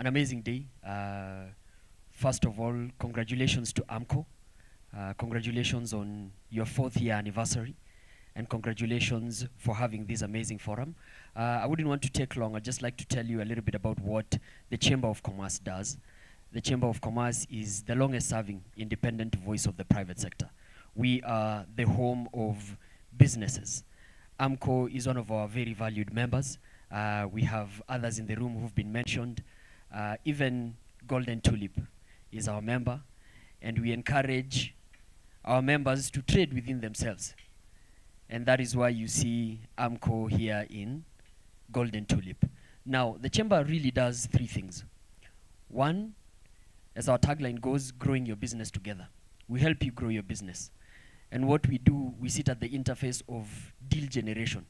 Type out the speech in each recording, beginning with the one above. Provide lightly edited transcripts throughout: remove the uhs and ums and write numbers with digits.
an amazing day. First of all, congratulations to AMCO. Congratulations on your 4th year anniversary, and congratulations for having this amazing forum. I wouldn't want to take long. I'd just like to tell you a little bit about what the Chamber of Commerce does. The Chamber of Commerce is the longest serving independent voice of the private sector. We are the home of businesses. AMCO is one of our very valued members. We have others in the room who've been mentioned. Even Golden Tulip is our member, and we encourage our members to trade within themselves. And that is why you see AMCO here in Golden Tulip. Now, the chamber really does 3 things. 1, as our tagline goes, growing your business together. We help you grow your business. And what we do, we sit at the interface of deal generation.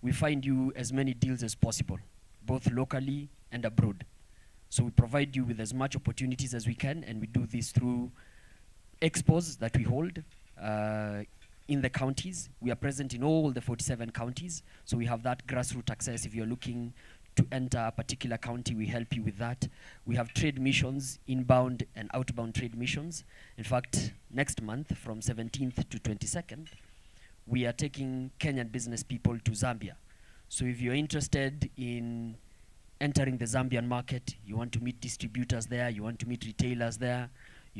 We find you as many deals as possible, both locally and abroad. So we provide you with as much opportunities as we can, and we do this through expos that we hold in the counties. We are present in all the 47 counties, so we have that grassroots access. If you're looking to enter a particular county, we help you with that. We have trade missions, inbound and outbound trade missions. In fact, next month, from 17th to 22nd, we are taking Kenyan business people to Zambia. So if you're interested in entering the Zambian market, you want to meet distributors there, you want to meet retailers there,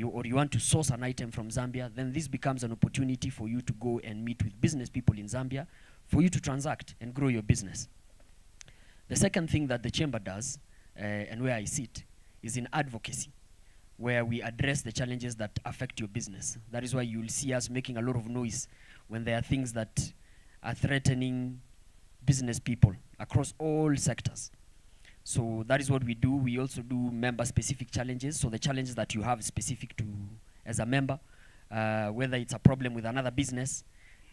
or you want to source an item from Zambia, then this becomes an opportunity for you to go and meet with business people in Zambia, for you to transact and grow your business. The second thing that the chamber does, and where I sit, is in advocacy, where we address the challenges that affect your business. That is why you'll see us making a lot of noise when there are things that are threatening business people across all sectors. So that is what we do. We also do member-specific challenges. So the challenges that you have specific to as a member, whether it's a problem with another business,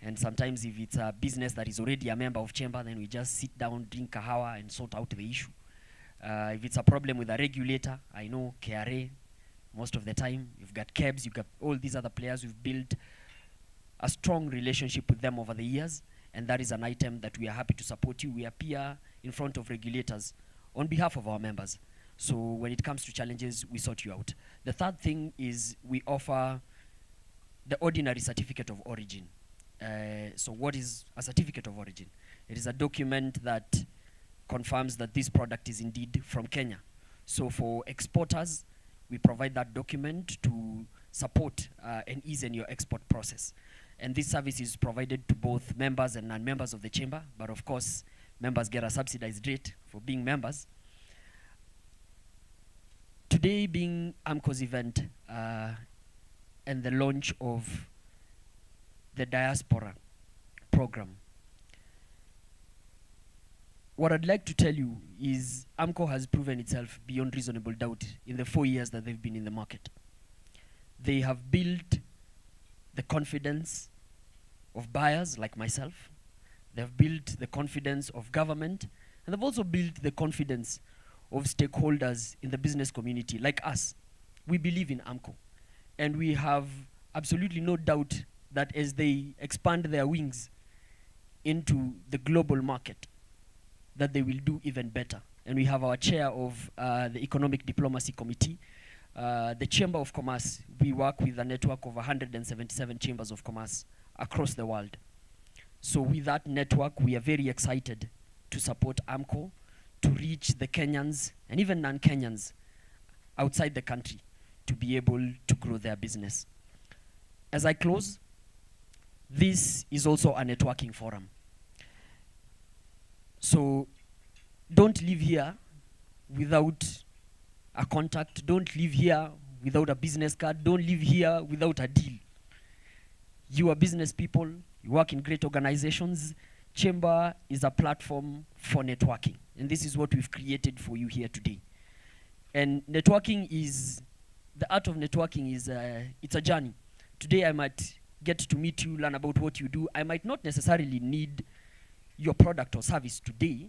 and sometimes if it's a business that is already a member of chamber, then we just sit down, drink kahawa, and sort out the issue. If it's a problem with a regulator, I know KRA, most of the time, you've got KEBS, you've got all these other players. We've built a strong relationship with them over the years, and that is an item that we are happy to support you. We appear in front of regulators on behalf of our members. So when it comes to challenges, we sort you out. The third thing is we offer the ordinary certificate of origin. So what is a certificate of origin? It is a document that confirms that this product is indeed from Kenya. So for exporters, we provide that document to support and ease in your export process. And this service is provided to both members and non-members of the chamber, but of course, members get a subsidized rate for being members. Today being AMCO's event and the launch of the diaspora program, what I'd like to tell you is AMCO has proven itself beyond reasonable doubt in the 4 years that they've been in the market. They have built the confidence of buyers like myself. They've built the confidence of government, and they've also built the confidence of stakeholders in the business community like us. We believe in AMCO, and we have absolutely no doubt that as they expand their wings into the global market, that they will do even better. And we have our chair of the Economic Diplomacy Committee, the Chamber of Commerce. We work with a network of 177 chambers of commerce across the world. So with that network, we are very excited to support AMCO to reach the Kenyans and even non-Kenyans outside the country to be able to grow their business. As I close, this is also a networking forum. So don't leave here without a contact. Don't leave here without a business card. Don't leave here without a deal. You are business people. You work in great organizations. Chamber is a platform for networking. And this is what we've created for you here today. And networking is, the art of networking is, it's a journey. Today I might get to meet you, learn about what you do. I might not necessarily need your product or service today,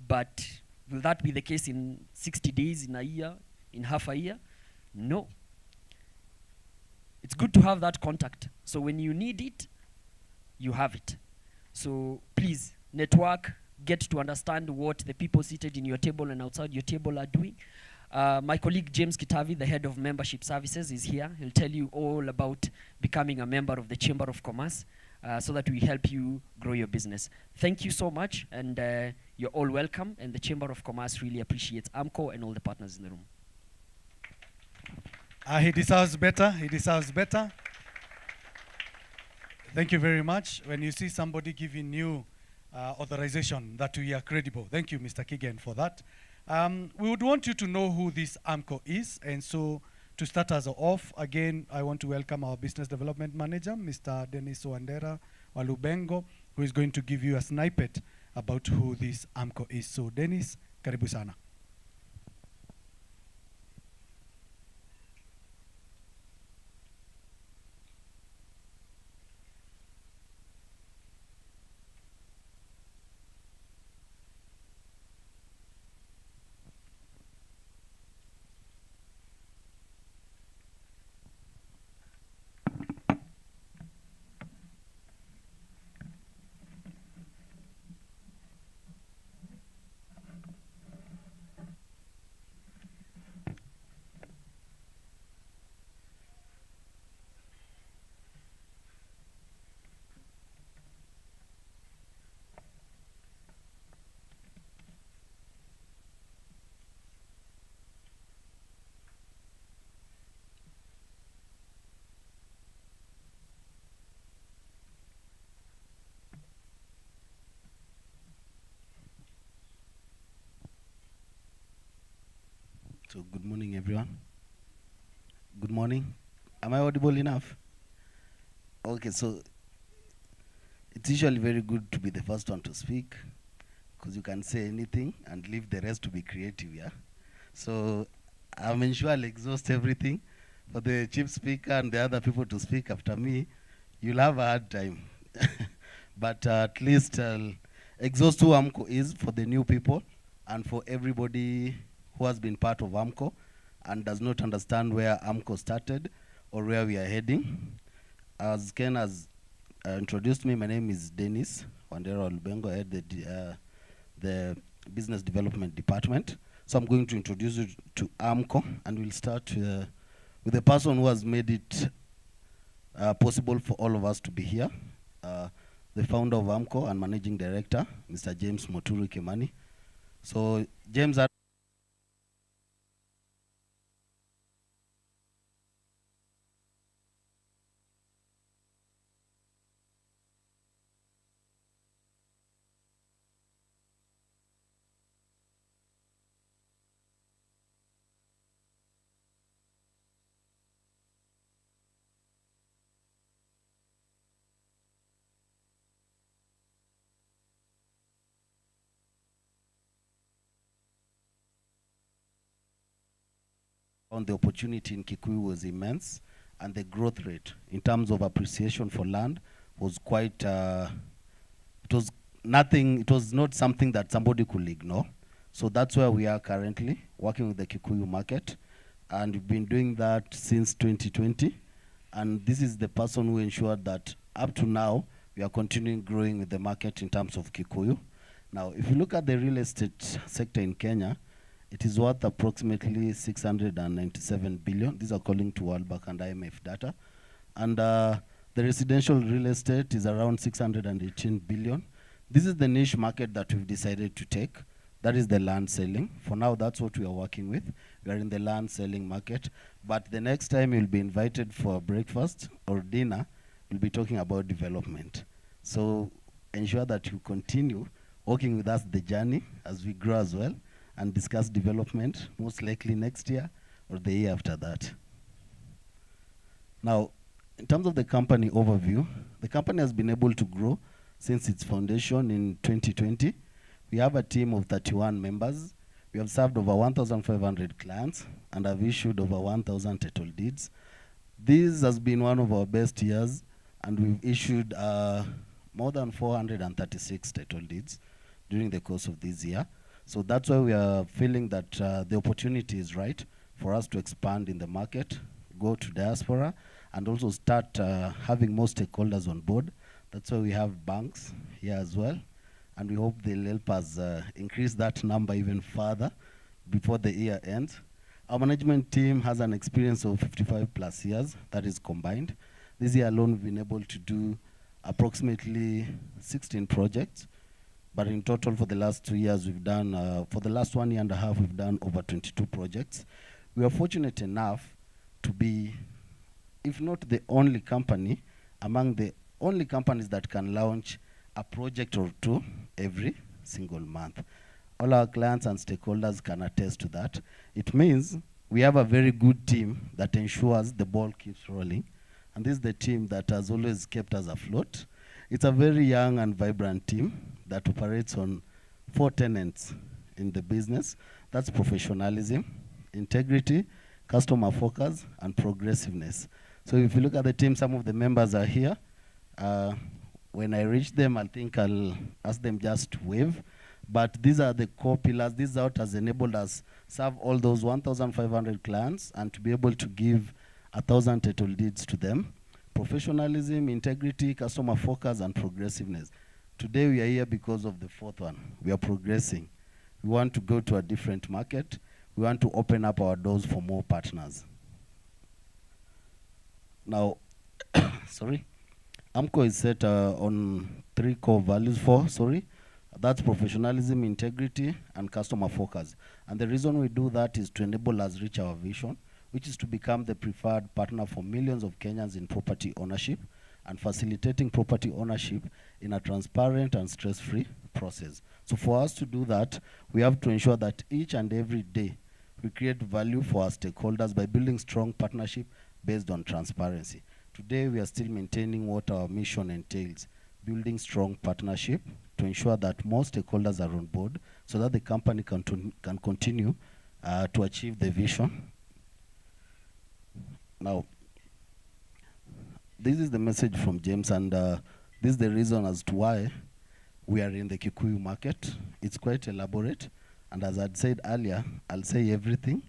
but will that be the case in 60 days, in a year, in half a year? No. It's good to have that contact. So when you need it, you have it. So please, network, get to understand what the people seated in your table and outside your table are doing. My colleague James Kitavi, the head of membership services, is here. He'll tell you all about becoming a member of the Chamber of Commerce so that we help you grow your business. Thank you so much, and you're all welcome, and the Chamber of Commerce really appreciates AMCO and all the partners in the room. He deserves better. He deserves better. Thank you very much. When you see somebody giving you authorization that we are credible, thank you, Mr. Kigen, for that. We would want you to know who this AMCO is, and so to start us off, again, I want to welcome our Business Development Manager, Mr. Dennis Wandera Walubengo, who is going to give you a snippet about who this AMCO is. So, Dennis, karibu sana. So good morning, everyone. Good morning. Am I audible enough? Okay, so it's usually very good to be the first one to speak because you can say anything and leave the rest to be creative, yeah? So I'm sure I'll exhaust everything. For the chief speaker and the other people to speak after me, you'll have a hard time. But at least I'll exhaust who AMCO is for the new people and for everybody who has been part of AMCO and does not understand where AMCO started or where we are heading. As Ken has introduced me, my name is Dennis Wandera Lubengo. I head the Business Development Department. So I'm going to introduce you to AMCO, and we'll start with the person who has made it possible for all of us to be here, the founder of AMCO and managing director, Mr. James Moturi Kimani. So James on the opportunity in Kikuyu was immense, and the growth rate in terms of appreciation for land was quite, it was not something that somebody could ignore. So that's where we are currently, working with the Kikuyu market, and we've been doing that since 2020, and this is the person who ensured that up to now, we are continuing growing with the market in terms of Kikuyu. Now, if you look at the real estate sector in Kenya, it is worth approximately 697 billion. These are according to World Bank and IMF data. And the residential real estate is around 618 billion. This is the niche market that we've decided to take. That is the land selling. For now, that's what we are working with. We are in the land selling market. But the next time you'll be invited for breakfast or dinner, we'll be talking about development. So ensure that you continue working with us the journey as we grow as well, and discuss development, most likely next year or the year after that. Now, in terms of the company overview, the company has been able to grow since its foundation in 2020. We have a team of 31 members. We have served over 1,500 clients and have issued over 1,000 title deeds. This has been one of our best years, and we've issued more than 436 title deeds during the course of this year. So that's why we are feeling that the opportunity is right for us to expand in the market, go to diaspora, and also start having more stakeholders on board. That's why we have banks here as well. and we hope they'll help us increase that number even further before the year ends. Our management team has an experience of 55 plus years, that is combined. This year alone, we've been able to do approximately 16 projects, but in total for the last 2 years, we've done, for the last 1 year and a half, we've done over 22 projects. We are fortunate enough to be, if not the only company, among the only companies that can launch a project or two every single month. All our clients and stakeholders can attest to that. It means we have a very good team that ensures the ball keeps rolling. And this is the team that has always kept us afloat. It's a very young and vibrant team that operates on 4 tenets in the business. That's professionalism, integrity, customer focus, and progressiveness. So if you look at the team, some of the members are here. When I reach them, I think I'll ask them just to wave. But these are the core pillars. This out has enabled us serve all those 1,500 clients and to be able to give 1,000 title deeds to them. Professionalism, integrity, customer focus, and progressiveness. Today we are here because of the fourth one. We are progressing. We want to go to a different market. We want to open up our doors for more partners. Now, sorry. AMCO is set on 3 core values, that's professionalism, integrity, and customer focus. And the reason we do that is to enable us reach our vision, which is to become the preferred partner for millions of Kenyans in property ownership and facilitating property ownership in a transparent and stress-free process. So for us to do that, we have to ensure that each and every day we create value for our stakeholders by building strong partnership based on transparency. Today, we are still maintaining what our mission entails, building strong partnership to ensure that more stakeholders are on board so that the company can continue to achieve the vision. Now, this is the message from James, and this is the reason as to why we are in the Kikuyu market. It's quite elaborate, and as I'd said earlier, I'll say everything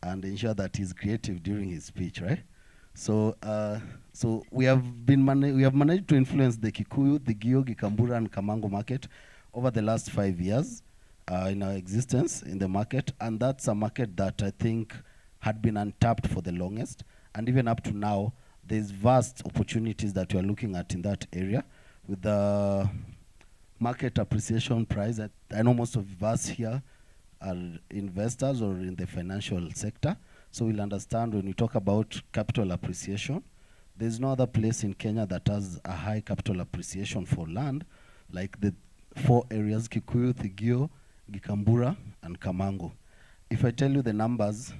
and ensure that he's creative during his speech, right? So, we have managed to influence the Kikuyu, the Gio, Gikambura, and Kamango market over the last 5 years in our existence in the market, and that's a market that I think had been untapped for the longest, and even up to now, there's vast opportunities that we are looking at in that area with the market appreciation price. I know most of us here are investors or in the financial sector. So we'll understand when we talk about capital appreciation, there's no other place in Kenya that has a high capital appreciation for land, like the 4 areas, Kikuyu, Thigio, Gikambura, and Kamango. If I tell you the numbers,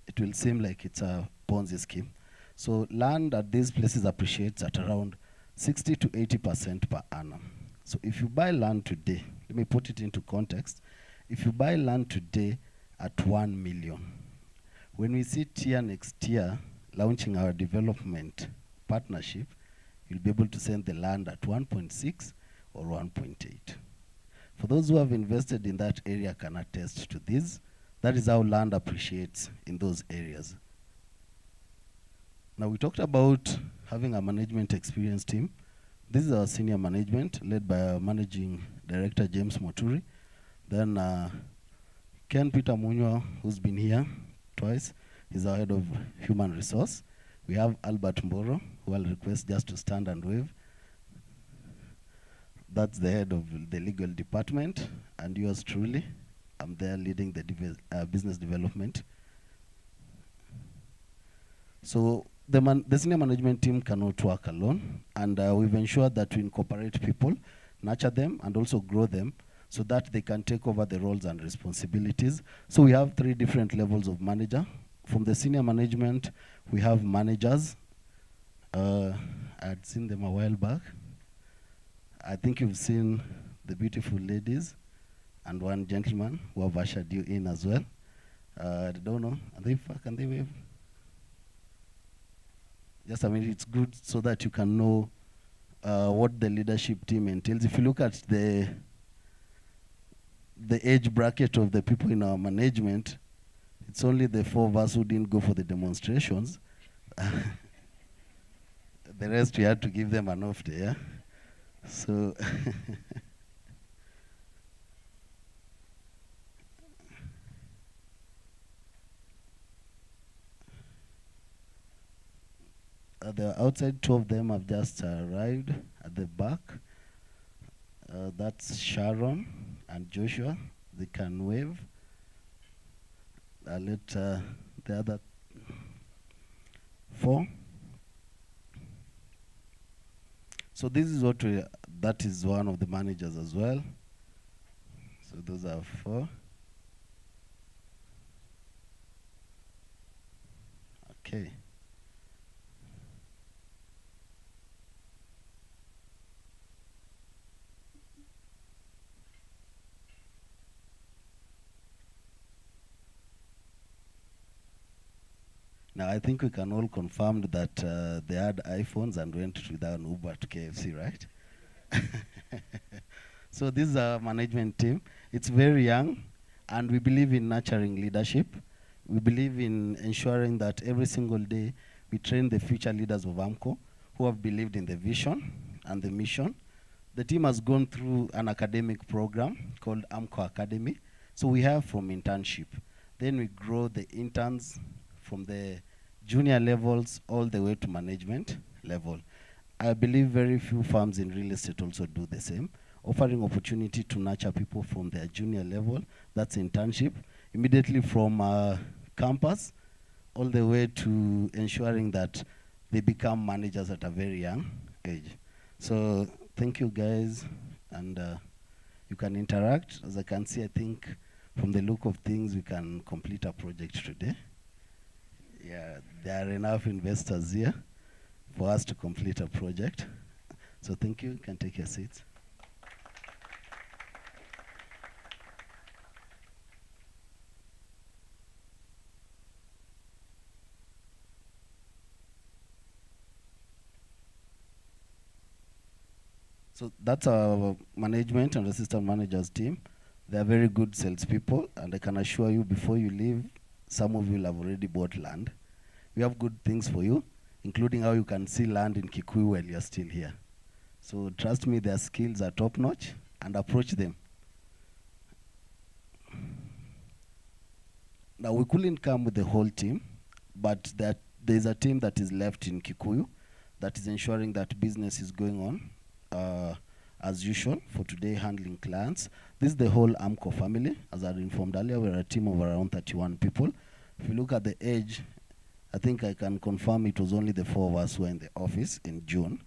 it will seem like it's a Ponzi scheme. So land at these places appreciates at around 60 to 80% per annum. So if you buy land today, let me put it into context. If you buy land today at 1 million, when we sit here next year launching our development partnership, you'll be able to send the land at 1.6 or 1.8. For those who have invested in that area can attest to this. That is how land appreciates in those areas. Now we talked about having a management experience team. This is our senior management led by our managing director, James Moturi. Then Ken Peter Munywa, who's been here twice. He's our head of human resource. We have Albert Mboro, who I'll request just to stand and wave. That's the head of the legal department, and yours truly. I'm there leading the business development. So the senior management team cannot work alone, and we've ensured that we incorporate people, nurture them, and also grow them so that they can take over the roles and responsibilities. So we have 3 different levels of manager. From the senior management, we have managers. I'd seen them a while back. I think you've seen the beautiful ladies and one gentleman who have ushered you in as well. I don't know, can they wave? Just a minute, it's good so that you can know what the leadership team entails. If you look at the age bracket of the people in our management, it's only the 4 of us who didn't go for the demonstrations. The rest we had to give them an off day, yeah? So, The outside, two of them have just arrived at the back. That's Sharon and Joshua. They can wave. I'll let the other four. So this is what that is one of the managers as well. So those are four. Okay. Now, I think we can all confirm that they had iPhones and went with an Uber to KFC, right? So this is our management team. It's very young, and we believe in nurturing leadership. We believe in ensuring that every single day we train the future leaders of AMCO who have believed in the vision and the mission. The team has gone through an academic program called AMCO Academy. So we have from internship. Then we grow the interns from the junior levels all the way to management level. I believe very few firms in real estate also do the same, offering opportunity to nurture people from their junior level, that's internship, immediately from campus, all the way to ensuring that they become managers at a very young age. So thank you guys, and you can interact. As I can see, I think from the look of things, we can complete a project today. Yeah, there are enough investors here for us to complete a project. So thank you, you can take your seats. So that's our management and assistant managers team. They are very good salespeople, and I can assure you before you leave, some of you will have already bought land. We have good things for you, including how you can see land in Kikuyu while you're still here. So trust me, their skills are top notch, and approach them. Now, we couldn't come with the whole team, but there's a team that is left in Kikuyu that is ensuring that business is going on as usual for today, handling clients. This is the whole AMCO family. As I informed earlier, we're a team of around 31 people. If you look at the age, I think I can confirm it was only the four of us who were in the office in June.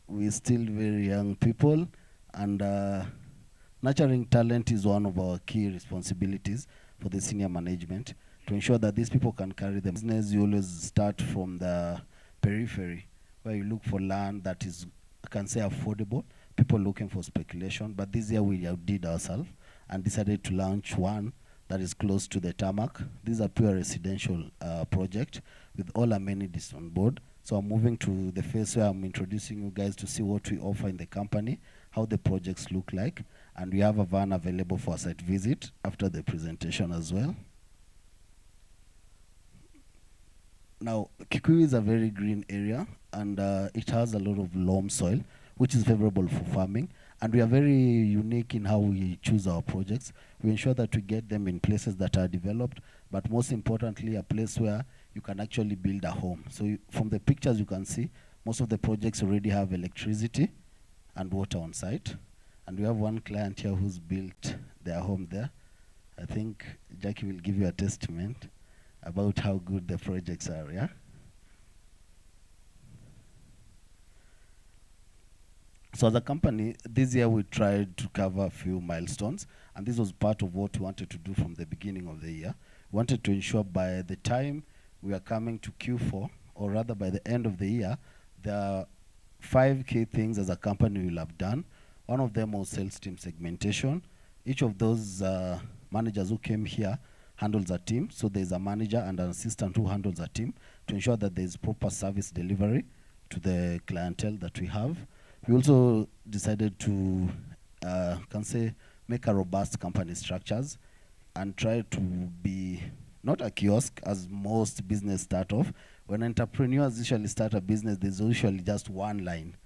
We're still very young people, and nurturing talent is one of our key responsibilities for the senior management to ensure that these people can carry the business. You always start from the periphery, where you look for land that is, I can say, affordable, people looking for speculation. But this year we outdid ourselves and decided to launch one that is close to the tarmac. This is a pure residential project with all amenities on board. So I'm moving to the phase where I'm introducing you guys to see what we offer in the company, how the projects look like, and we have a van available for a site visit after the presentation as well. Now, Kikuyu is a very green area, and it has a lot of loam soil, which is favorable for farming. And we are very unique in how we choose our projects. We ensure that we get them in places that are developed, but most importantly, a place where you can actually build a home. So from the pictures you can see, most of the projects already have electricity and water on site. And we have one client here who's built their home there. I think Jackie will give you a testament about how good the projects are, yeah? So as a company, this year we tried to cover a few milestones, and this was part of what we wanted to do from the beginning of the year. We wanted to ensure by the time we are coming to Q4, or rather by the end of the year, there are 5 key things as a company we will have done. One of them was sales team segmentation. Each of those managers who came here handles a team. So there's a manager and an assistant who handles a team to ensure that there's proper service delivery to the clientele that we have. We also decided to, can say, make a robust company structures and try to be not a kiosk as most business start off. When entrepreneurs usually start a business, there's usually just one line.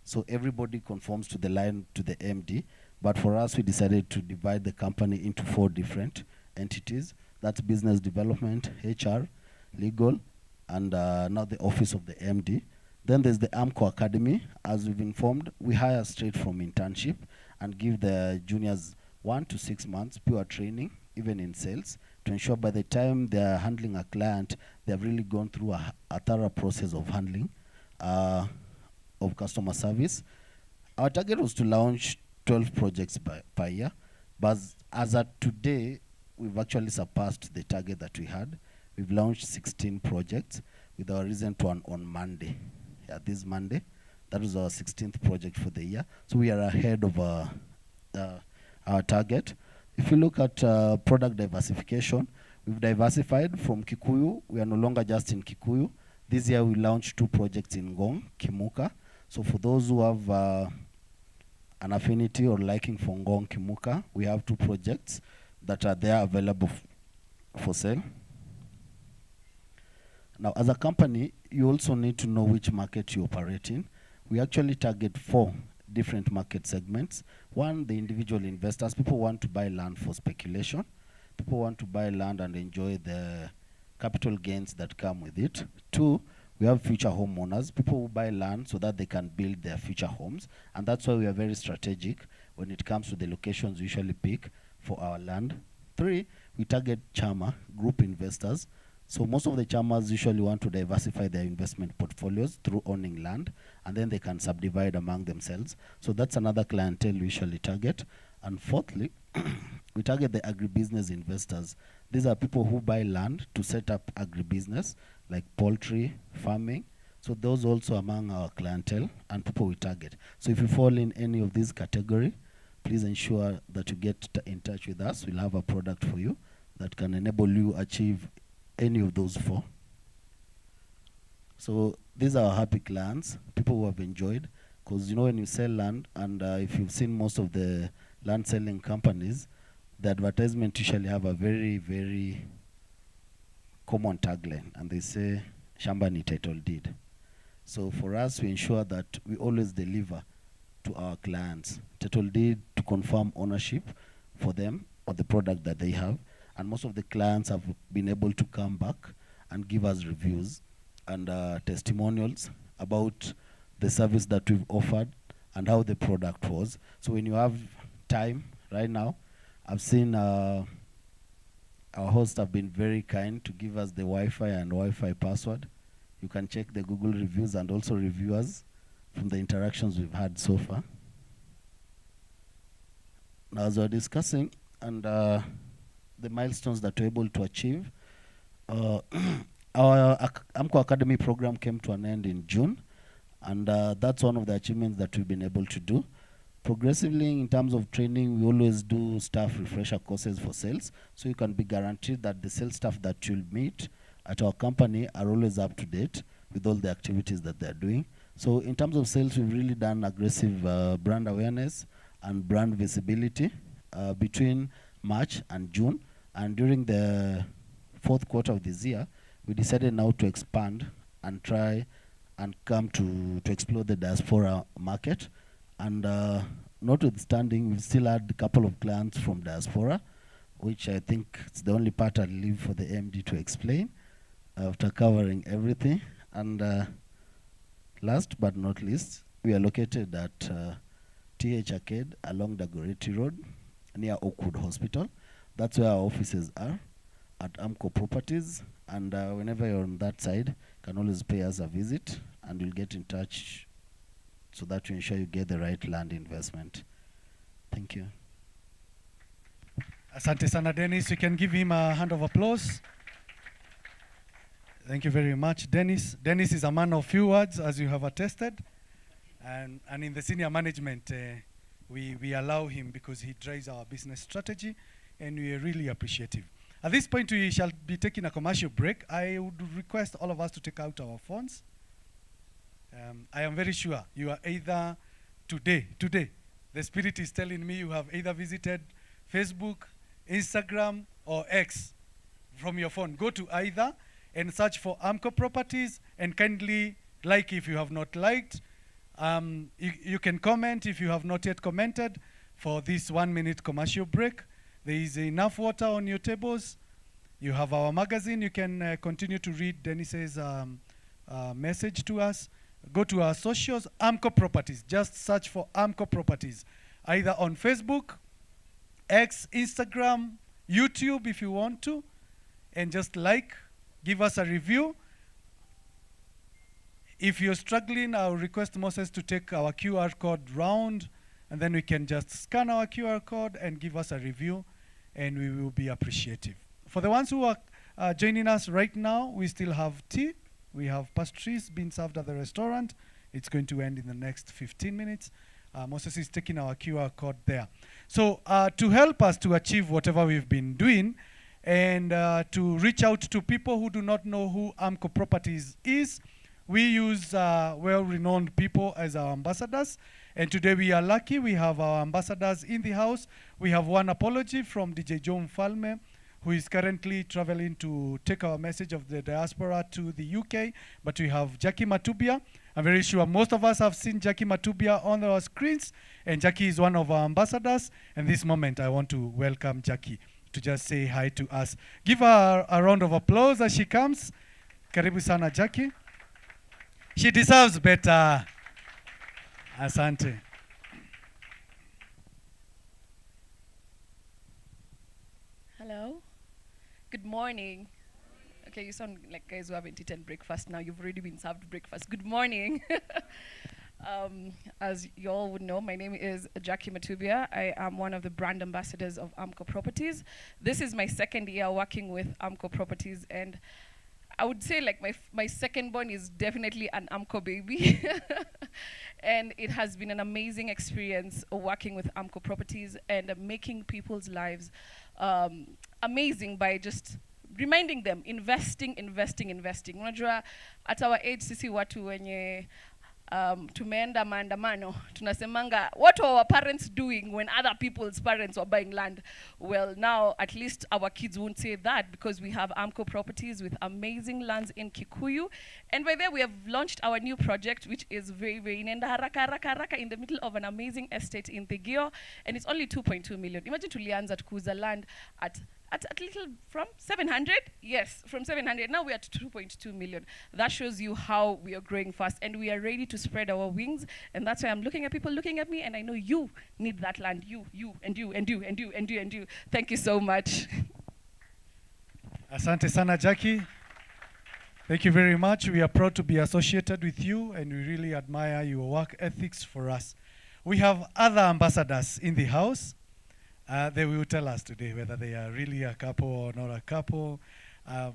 So everybody conforms to the line to the MD. But for us, we decided to divide the company into 4 different entities. That's business development, HR, legal, and now the office of the MD. Then there's the AMCO Academy. As we've informed, we hire straight from internship and give the juniors 1 to 6 months pure training, even in sales, to ensure by the time they're handling a client, they've really gone through a thorough process of handling of customer service. Our target was to launch 12 projects per year, but as at today, we've actually surpassed the target that we had. We've launched 16 projects with our recent one on Monday. Yeah, this Monday. That was our 16th project for the year. So we are ahead of our target. If you look at product diversification, we've diversified from Kikuyu. We are no longer just in Kikuyu. This year we launched 2 projects in Ngong, Kimuka. So for those who have an affinity or liking for Ngong, Kimuka, we have 2 projects that are there available for sale. Now, as a company, you also need to know which market you operate in. We actually target 4 different market segments. 1, the individual investors. People want to buy land for speculation. People want to buy land and enjoy the capital gains that come with it. 2, we have future homeowners. People who buy land so that they can build their future homes. And that's why we are very strategic when it comes to the locations we usually pick for our land. 3, we target Chama, group investors. So most of the chairmans usually want to diversify their investment portfolios through owning land, and then they can subdivide among themselves. So that's another clientele we usually target. And 4thly, we target the agribusiness investors. These are people who buy land to set up agribusiness, like poultry, farming. So those also among our clientele and people we target. So if you fall in any of these category, please ensure that you get in touch with us. We'll have a product for you that can enable you achieve any of those 4. So these are our happy clients, people who have enjoyed, because you know when you sell land, and if you've seen most of the land selling companies, the advertisement usually have a very, very common tagline, and they say, Shamba ni title deed. So for us, we ensure that we always deliver to our clients title deed to confirm ownership for them or the product that they have. And most of the clients have been able to come back and give us reviews and testimonials about the service that we've offered and how the product was. So when you have time right now, I've seen our hosts have been very kind to give us the Wi-Fi and Wi-Fi password. You can check the Google reviews and also review us from the interactions we've had so far. Now, as we're discussing, and the milestones that we're able to achieve. Our AMCO Academy program came to an end in June, and that's one of the achievements that we've been able to do. Progressively, in terms of training, we always do staff refresher courses for sales, so you can be guaranteed that the sales staff that you'll meet at our company are always up to date with all the activities that they're doing. So in terms of sales, we've really done aggressive brand awareness and brand visibility between March and June. And during the 4th quarter of this year, we decided now to expand and try and come to explore the diaspora market. And notwithstanding, we've still had a couple of clients from diaspora, which I think it's the only part I'll leave for the MD to explain after covering everything. And last but not least, we are located at TH Arcade along the Dagoretti Road near Oakwood Hospital. That's where our offices are at AMCO Properties. And whenever you're on that side, you can always pay us a visit and we'll get in touch so that you ensure you get the right land investment. Thank you. Asante sana, Dennis. You can give him a hand of applause. Thank you very much, Dennis. Dennis is a man of few words, as you have attested. And in the senior management, we allow him because he drives our business strategy, and we are really appreciative. At this point, we shall be taking a commercial break. I would request all of us to take out our phones. I am very sure you are either today, the Spirit is telling me you have either visited Facebook, Instagram, or X from your phone. Go to either and search for AMCO Properties and kindly like if you have not liked. You can comment if you have not yet commented for this 1-minute commercial break. There is enough water on your tables. You have our magazine. You can continue to read Dennis's message to us. go to our socials, Amco Properties. Just search for Amco Properties, either on Facebook, X, Instagram, YouTube if you want to, and just like, give us a review. If you're struggling, I'll request Moses to take our QR code round, and then we can just scan our QR code and give us a review, and we will be appreciative. For the ones who are joining us right now, we still have tea. We have pastries being served at the restaurant. It's going to end in the next 15 minutes. Moses is taking our QR code there. So to help us to achieve whatever we've been doing, and to reach out to people who do not know who Amco Properties is, we use well-renowned people as our ambassadors. And today we are lucky, we have our ambassadors in the house. We have one apology from DJ John Falme, who is currently traveling to take our message of the diaspora to the UK. But we have Jackie Matubia. I'm very sure most of us have seen Jackie Matubia on our screens, and Jackie is one of our ambassadors. And this moment, I want to welcome Jackie to just say hi to us. Give her a round of applause as she comes. Karibu sana, Jackie. She deserves better. Asante. Hello. Good morning. Okay, you sound like guys who haven't eaten breakfast now. You've already been served breakfast. Good morning. As you all would know, my name is Jackie Matubia. I am one of the brand ambassadors of Amco Properties. This is my second year working with Amco Properties, and I would say like my second born is definitely an Amco baby. And it has been an amazing experience working with Amco Properties and making people's lives amazing by just reminding them, investing. Unajua, at our age, sisi watu wenye tumeenda maandamano, tunasemanga, what were our parents doing when other people's parents were buying land? Well, now at least our kids won't say that, because we have Amco Properties with amazing lands in Kikuyu. And by there we have launched our new project, which is very, very inenda haraka in the middle of an amazing estate in Thigio, and it's only 2.2 million. Imagine tulianza kuuza land at little from 700? Yes, from 700. Now we're at 2.2 million. That shows you how we are growing fast, and we are ready to spread our wings. And that's why I'm looking at people looking at me, and I know you need that land. You. Thank you so much. Asante sana, Jackie. Thank you very much. We are proud to be associated with you, and we really admire your work ethics for us. We have other ambassadors in the house. They will tell us today whether they are really a couple or not a couple.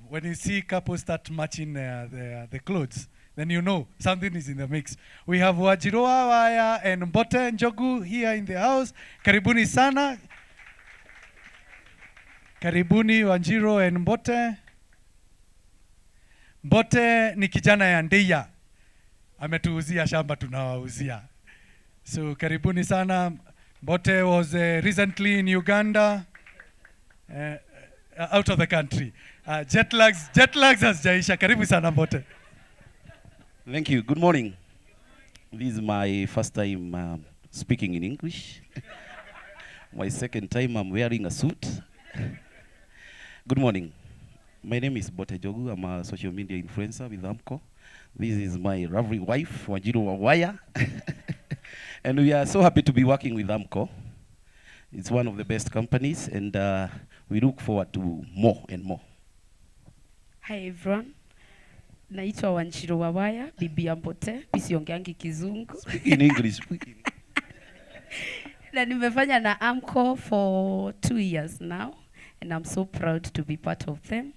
When you see couples start matching the clothes, then you know something is in the mix. We have Wajiroa Waya and Mbote Njogu here in the house. Karibuni sana. Karibuni Wanjiro and Mbote. Mbote ni kijana ya Ndeya. Ametuuzia shamba tunawauzia. So karibuni sana. Mbote was recently in Uganda, out of the country. Jet lags has jaisha. Karibu sana Mbote. Thank you. Good morning. This is my first time speaking in English. My second time I'm wearing a suit. Good morning. My name is Bote Jogu. I'm a social media influencer with Amco. This is my lovely wife, Wajiro Wawaya. And we are so happy to be working with Amco. It's one of the best companies, and we look forward to more and more. Hi everyone. Naitwa Wanjiro Wawaya, bibi ya Mbote, siongeangi kizungu. Speak in English. Na nimefanya na Amco for 2 years now, and I'm so proud to be part of them.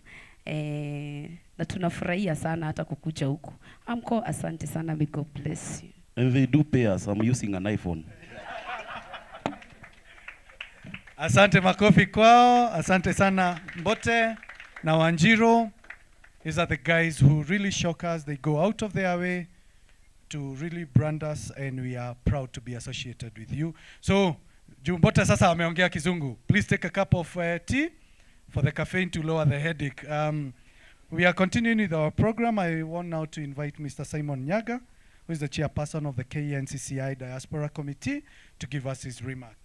Na tunafurahia sana hata kukuja huku. Amco, asante sana, may God bless you. And they do pay us. I'm using an iPhone. Asante makofi kwao. Asante sana Mbote na Wanjiro. These are the guys who really shock us. They go out of their way to really brand us, and we are proud to be associated with you. So, Mbote sasa ameongea kizungu. Please take a cup of tea for the caffeine to lower the headache. We are continuing with our program. I want now to invite Mr. Simon Nyaga, who is the chairperson of the KNCCI Diaspora Committee, to give us his remarks.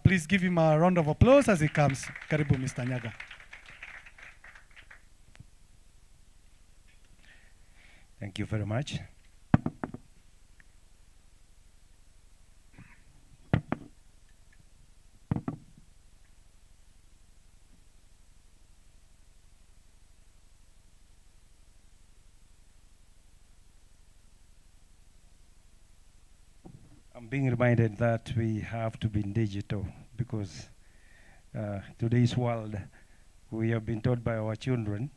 Please give him a round of applause as he comes. Karibu, Mr. Nyaga. Thank you very much. being reminded that we have to be digital because today's world, we have been taught by our children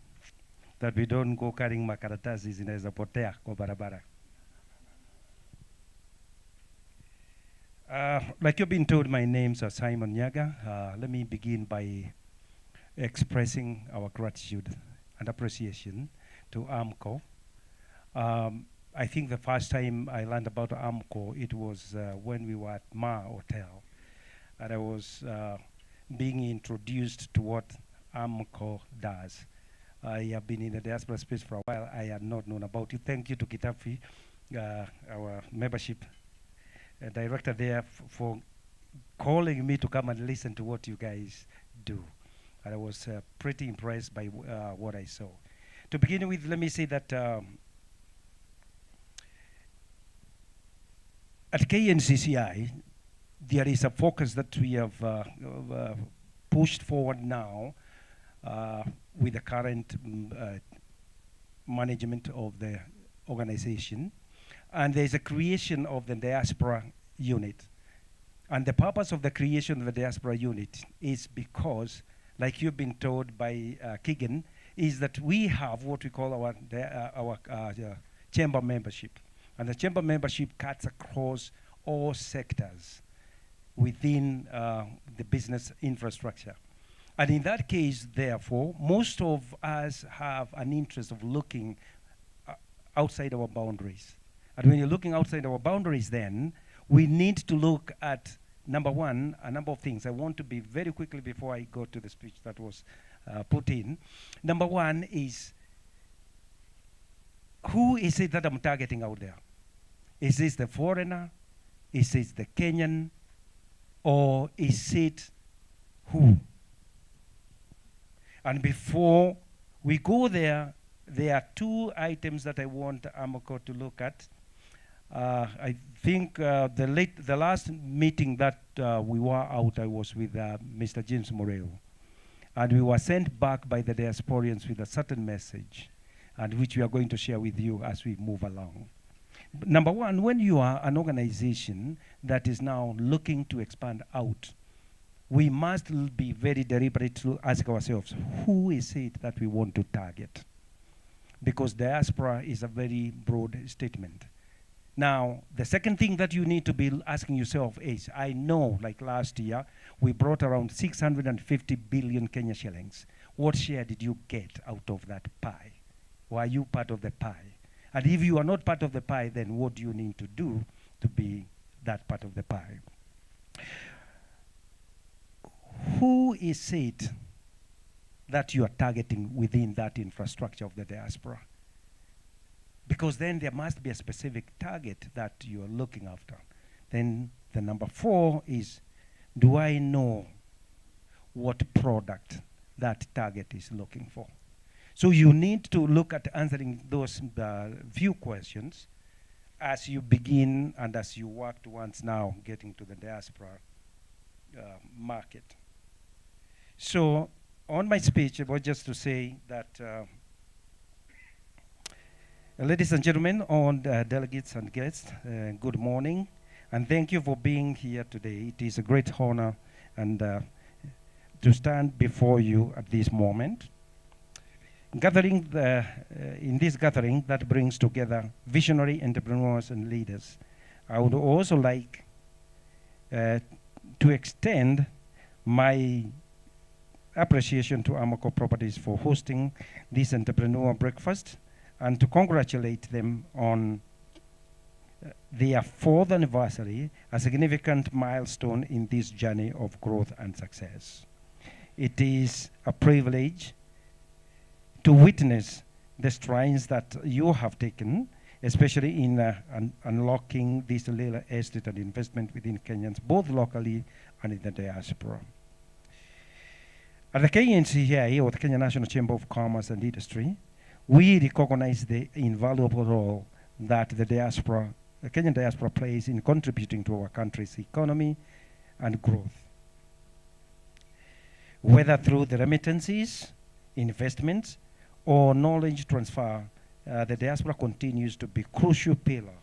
that we don't go carrying makaratasi zinaweza potea kwa barabara. Like you've been told, my name's Simon Nyaga. Let me begin by expressing our gratitude and appreciation to AMCO. I think the first time I learned about AMCO, it was when we were at Ma Hotel, and I was being introduced to what AMCO does. I have been in the diaspora space for a while. I had not known about it. Thank you to Kitafi, our membership director there, for calling me to come and listen to what you guys do. And I was pretty impressed by what I saw. To begin with, let me say that at KNCCI, there is a focus that we have pushed forward now with the current management of the organization. And there's a creation of the diaspora unit. And the purpose of the creation of the diaspora unit is because, like you've been told by Keegan, is that we have what we call our chamber membership. And the chamber membership cuts across all sectors within the business infrastructure. And in that case, therefore, most of us have an interest of looking outside our boundaries. And when you're looking outside our boundaries, then we need to look at, number one, a number of things. I want to be very quickly before I go to the speech that was put in. Number one is, who is it that I'm targeting out there? Is this the foreigner? Is it the Kenyan? Or is it who? And before we go there are two items that I want AMCO to look at. I think the last meeting that we were out, I was with Mr. James Moreo. And we were sent back by the diasporians with a certain message, and which we are going to share with you as we move along. Number one, when you are an organization that is now looking to expand out, we must be very deliberate to ask ourselves, who is it that we want to target? Because diaspora is a very broad statement. Now, the second thing that you need to be asking yourself is, I know, like last year, we brought around 650 billion Kenya shillings. What share did you get out of that pie? Were you part of the pie? And if you are not part of the pie, then what do you need to do to be that part of the pie? Who is it that you are targeting within that infrastructure of the diaspora? Because then there must be a specific target that you are looking after. Then the number 4 is, do I know what product that target is looking for? So you need to look at answering those few questions as you begin and as you work towards now getting to the diaspora market. So on my speech, it was just to say that ladies and gentlemen, on delegates and guests, good morning, and thank you for being here today. It is a great honor and to stand before you at this moment. Gathering in this gathering that brings together visionary entrepreneurs and leaders, I would also like to extend my appreciation to AMCO Properties for hosting this entrepreneur breakfast, and to congratulate them on their 4th anniversary, a significant milestone in this journey of growth and success. It is a privilege to witness the strides that you have taken, especially in unlocking this real estate and investment within Kenyans, both locally and in the diaspora. At the KNCCI, or the Kenya National Chamber of Commerce and Industry, we recognize the invaluable role that the Kenyan diaspora plays in contributing to our country's economy and growth. Whether through the remittances, investments, or knowledge transfer, the diaspora continues to be a crucial pillar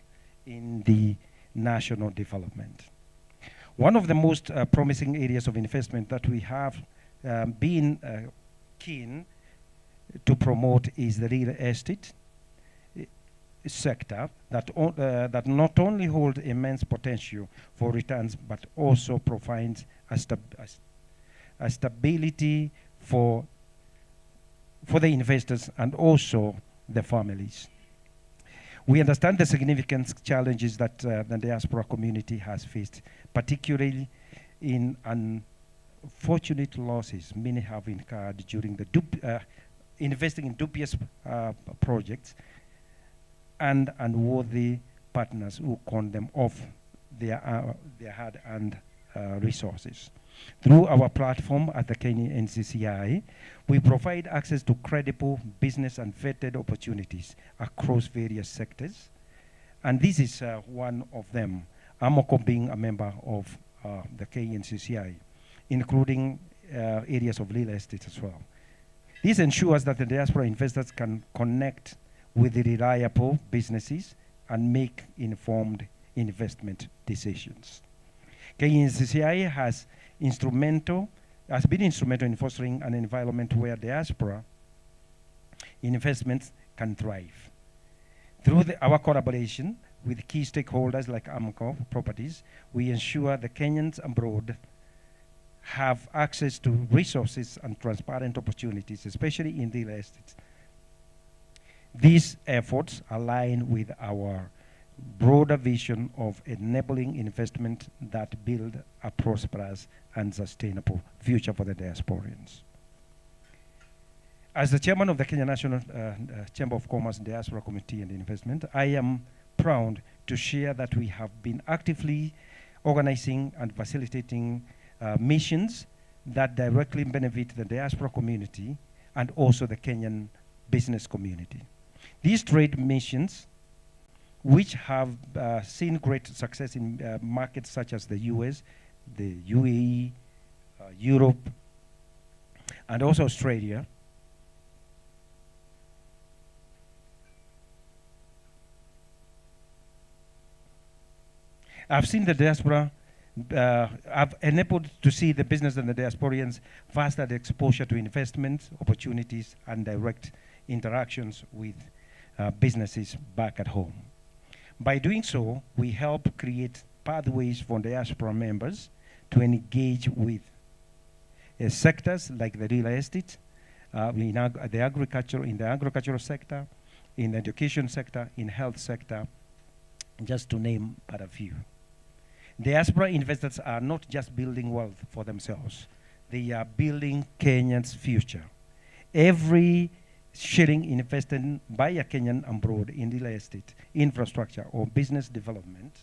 in the national development. One of the most promising areas of investment that we have been keen to promote is the real estate sector that not only holds immense potential for returns but also provides a stability for the investors and also the families. We understand the significant challenges that the diaspora community has faced, particularly in unfortunate losses many have incurred during the investing in dubious projects and unworthy partners who con them off their hard-earned resources. Through our platform at the KNCCI, we provide access to credible business and vetted opportunities across various sectors. And this is one of them, Amoco being a member of the KNCCI, including areas of real estate as well. This ensures that the diaspora investors can connect with the reliable businesses and make informed investment decisions. KNCCI has been instrumental in fostering an environment where diaspora investments can thrive. Through our collaboration with key stakeholders like Amoco Properties, we ensure the Kenyans abroad have access to resources and transparent opportunities, especially in real estate. These efforts align with our broader vision of enabling investment that build a prosperous and sustainable future for the diasporans. As the chairman of the Kenya National Chamber of Commerce Diaspora Committee and Investment, I am proud to share that we have been actively organizing and facilitating missions that directly benefit the diaspora community and also the Kenyan business community. These trade missions, which have seen great success in markets such as the US, the UAE, Europe, and also Australia, I've seen the diaspora, I've enabled to see the business and the diasporians faster exposure to investment opportunities and direct interactions with businesses back at home. By doing so, we help create pathways for diaspora members to engage with sectors like the real estate, in the agricultural sector, in the education sector, in health sector, just to name but a few. Diaspora investors are not just building wealth for themselves, they are building Kenya's future. Every shilling invested by a Kenyan abroad in real estate, infrastructure, or business development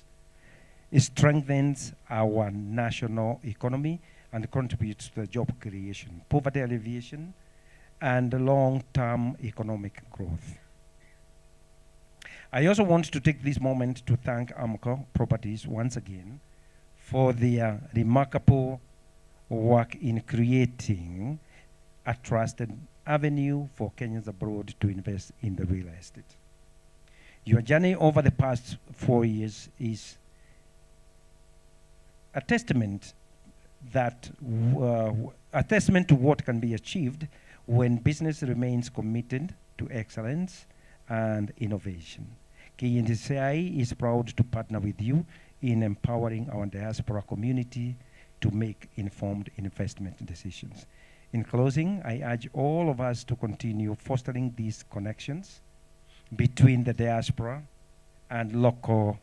strengthens our national economy and contributes to the job creation, poverty alleviation, and long-term economic growth. I also want to take this moment to thank Amoco Properties once again for their remarkable work in creating a trusted avenue for Kenyans abroad to invest in the real estate. Your journey over the past 4 years is a testament to what can be achieved when business remains committed to excellence and innovation. KNCCI is proud to partner with you in empowering our diaspora community to make informed investment decisions. In closing, I urge all of us to continue fostering these connections between the diaspora and local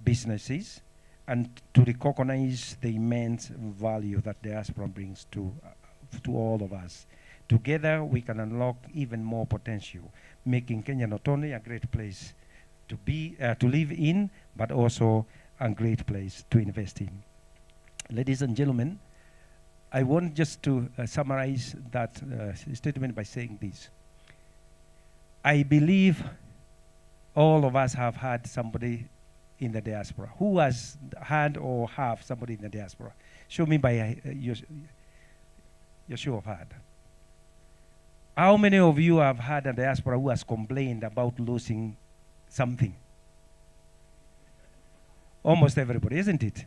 businesses and to recognize the immense value that diaspora brings to all of us. Together, we can unlock even more potential, making Kenya not only a great place to live in, but also a great place to invest in. Ladies and gentlemen, I want just to summarize that statement by saying this. I believe all of us have had somebody in the diaspora. Who has had or have somebody in the diaspora? Show me by your show of hand. How many of you have had a diaspora who has complained about losing something? Almost everybody, isn't it?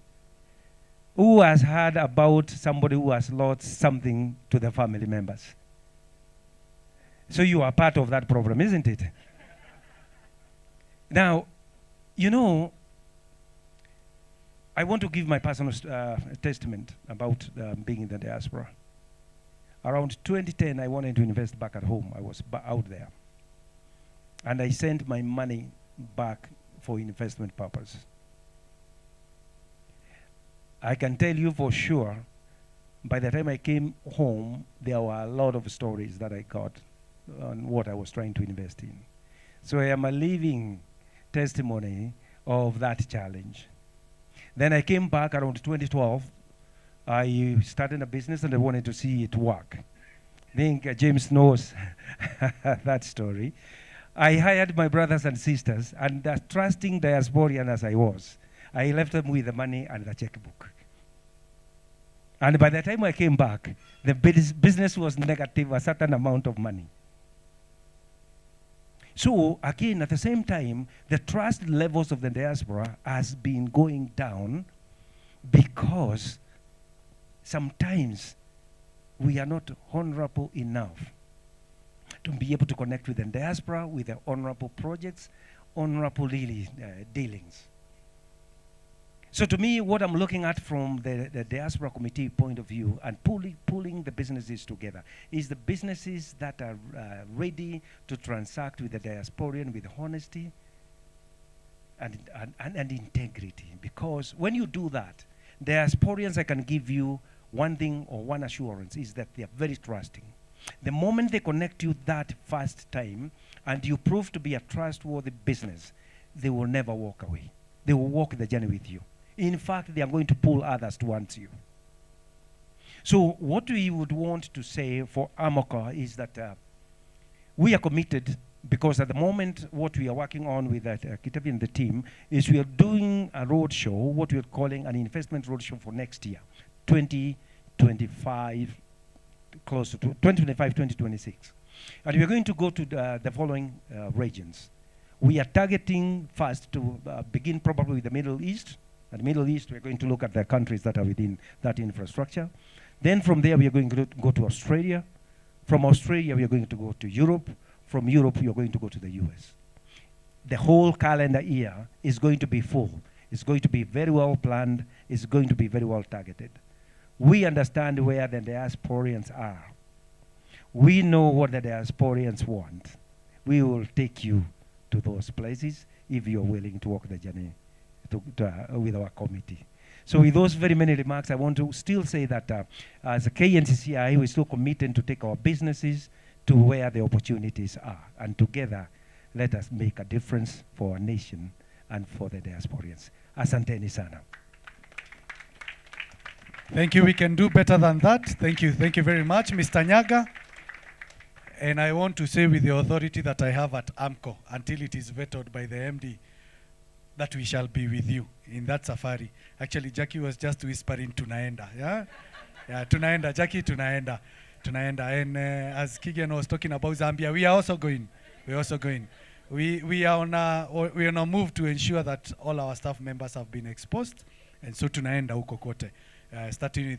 Who has heard about somebody who has lost something to the family members? So you are part of that problem, isn't it? Now, you know, I want to give my personal testament about being in the diaspora. Around 2010, I wanted to invest back at home. I was out there. And I sent my money back for investment purpose. I can tell you for sure, by the time I came home, there were a lot of stories that I got on what I was trying to invest in. So I am a living testimony of that challenge. Then I came back around 2012. I started a business and I wanted to see it work. I think James knows that story. I hired my brothers and sisters, and trusting diasporian as I was, I left them with the money and the checkbook. And by the time I came back, the business was negative, a certain amount of money. So again, at the same time, the trust levels of the diaspora has been going down because sometimes we are not honorable enough to be able to connect with the diaspora, with the honorable projects, honorable dealings. So to me, what I'm looking at from the diaspora committee point of view and pulling the businesses together is the businesses that are ready to transact with the diasporian with honesty and integrity. Because when you do that, diasporians, I can give you one thing or one assurance is that they are very trusting. The moment they connect you that first time and you prove to be a trustworthy business, they will never walk away. They will walk the journey with you. In fact, they are going to pull others towards you. So what we would want to say for Amoka is that we are committed, because at the moment what we are working on with Kitabi and the team is we are doing a roadshow, what we are calling an investment roadshow for next year, 2025, close to 2025, 2026. And we are going to go to the following regions. We are targeting first to begin probably with the Middle East. At the Middle East, we're going to look at the countries that are within that infrastructure. Then from there, we are going to go to Australia. From Australia, we are going to go to Europe. From Europe, we are going to go to the US. The whole calendar year is going to be full. It's going to be very well planned. It's going to be very well targeted. We understand where the diasporians are. We know what the diasporians want. We will take you to those places if you're willing to walk the journey with our committee. So with those very many remarks, I want to still say that as a KNCCI, we're still committed to take our businesses to where the opportunities are. And together, let us make a difference for our nation and for the diasporians. Asanteni sana. Thank you. We can do better than that. Thank you. Thank you very much, Mr. Nyaga. And I want to say with the authority that I have at AMCO, until it is vetoed by the MD, that we shall be with you in that safari. Actually, Jackie was just whispering tunaenda, yeah? Yeah, tunaenda, Jackie, tunaenda. And as Kigen was talking about Zambia, we are also going. We're also going. We are on a move to ensure that all our staff members have been exposed, and so tunaenda huko kote, starting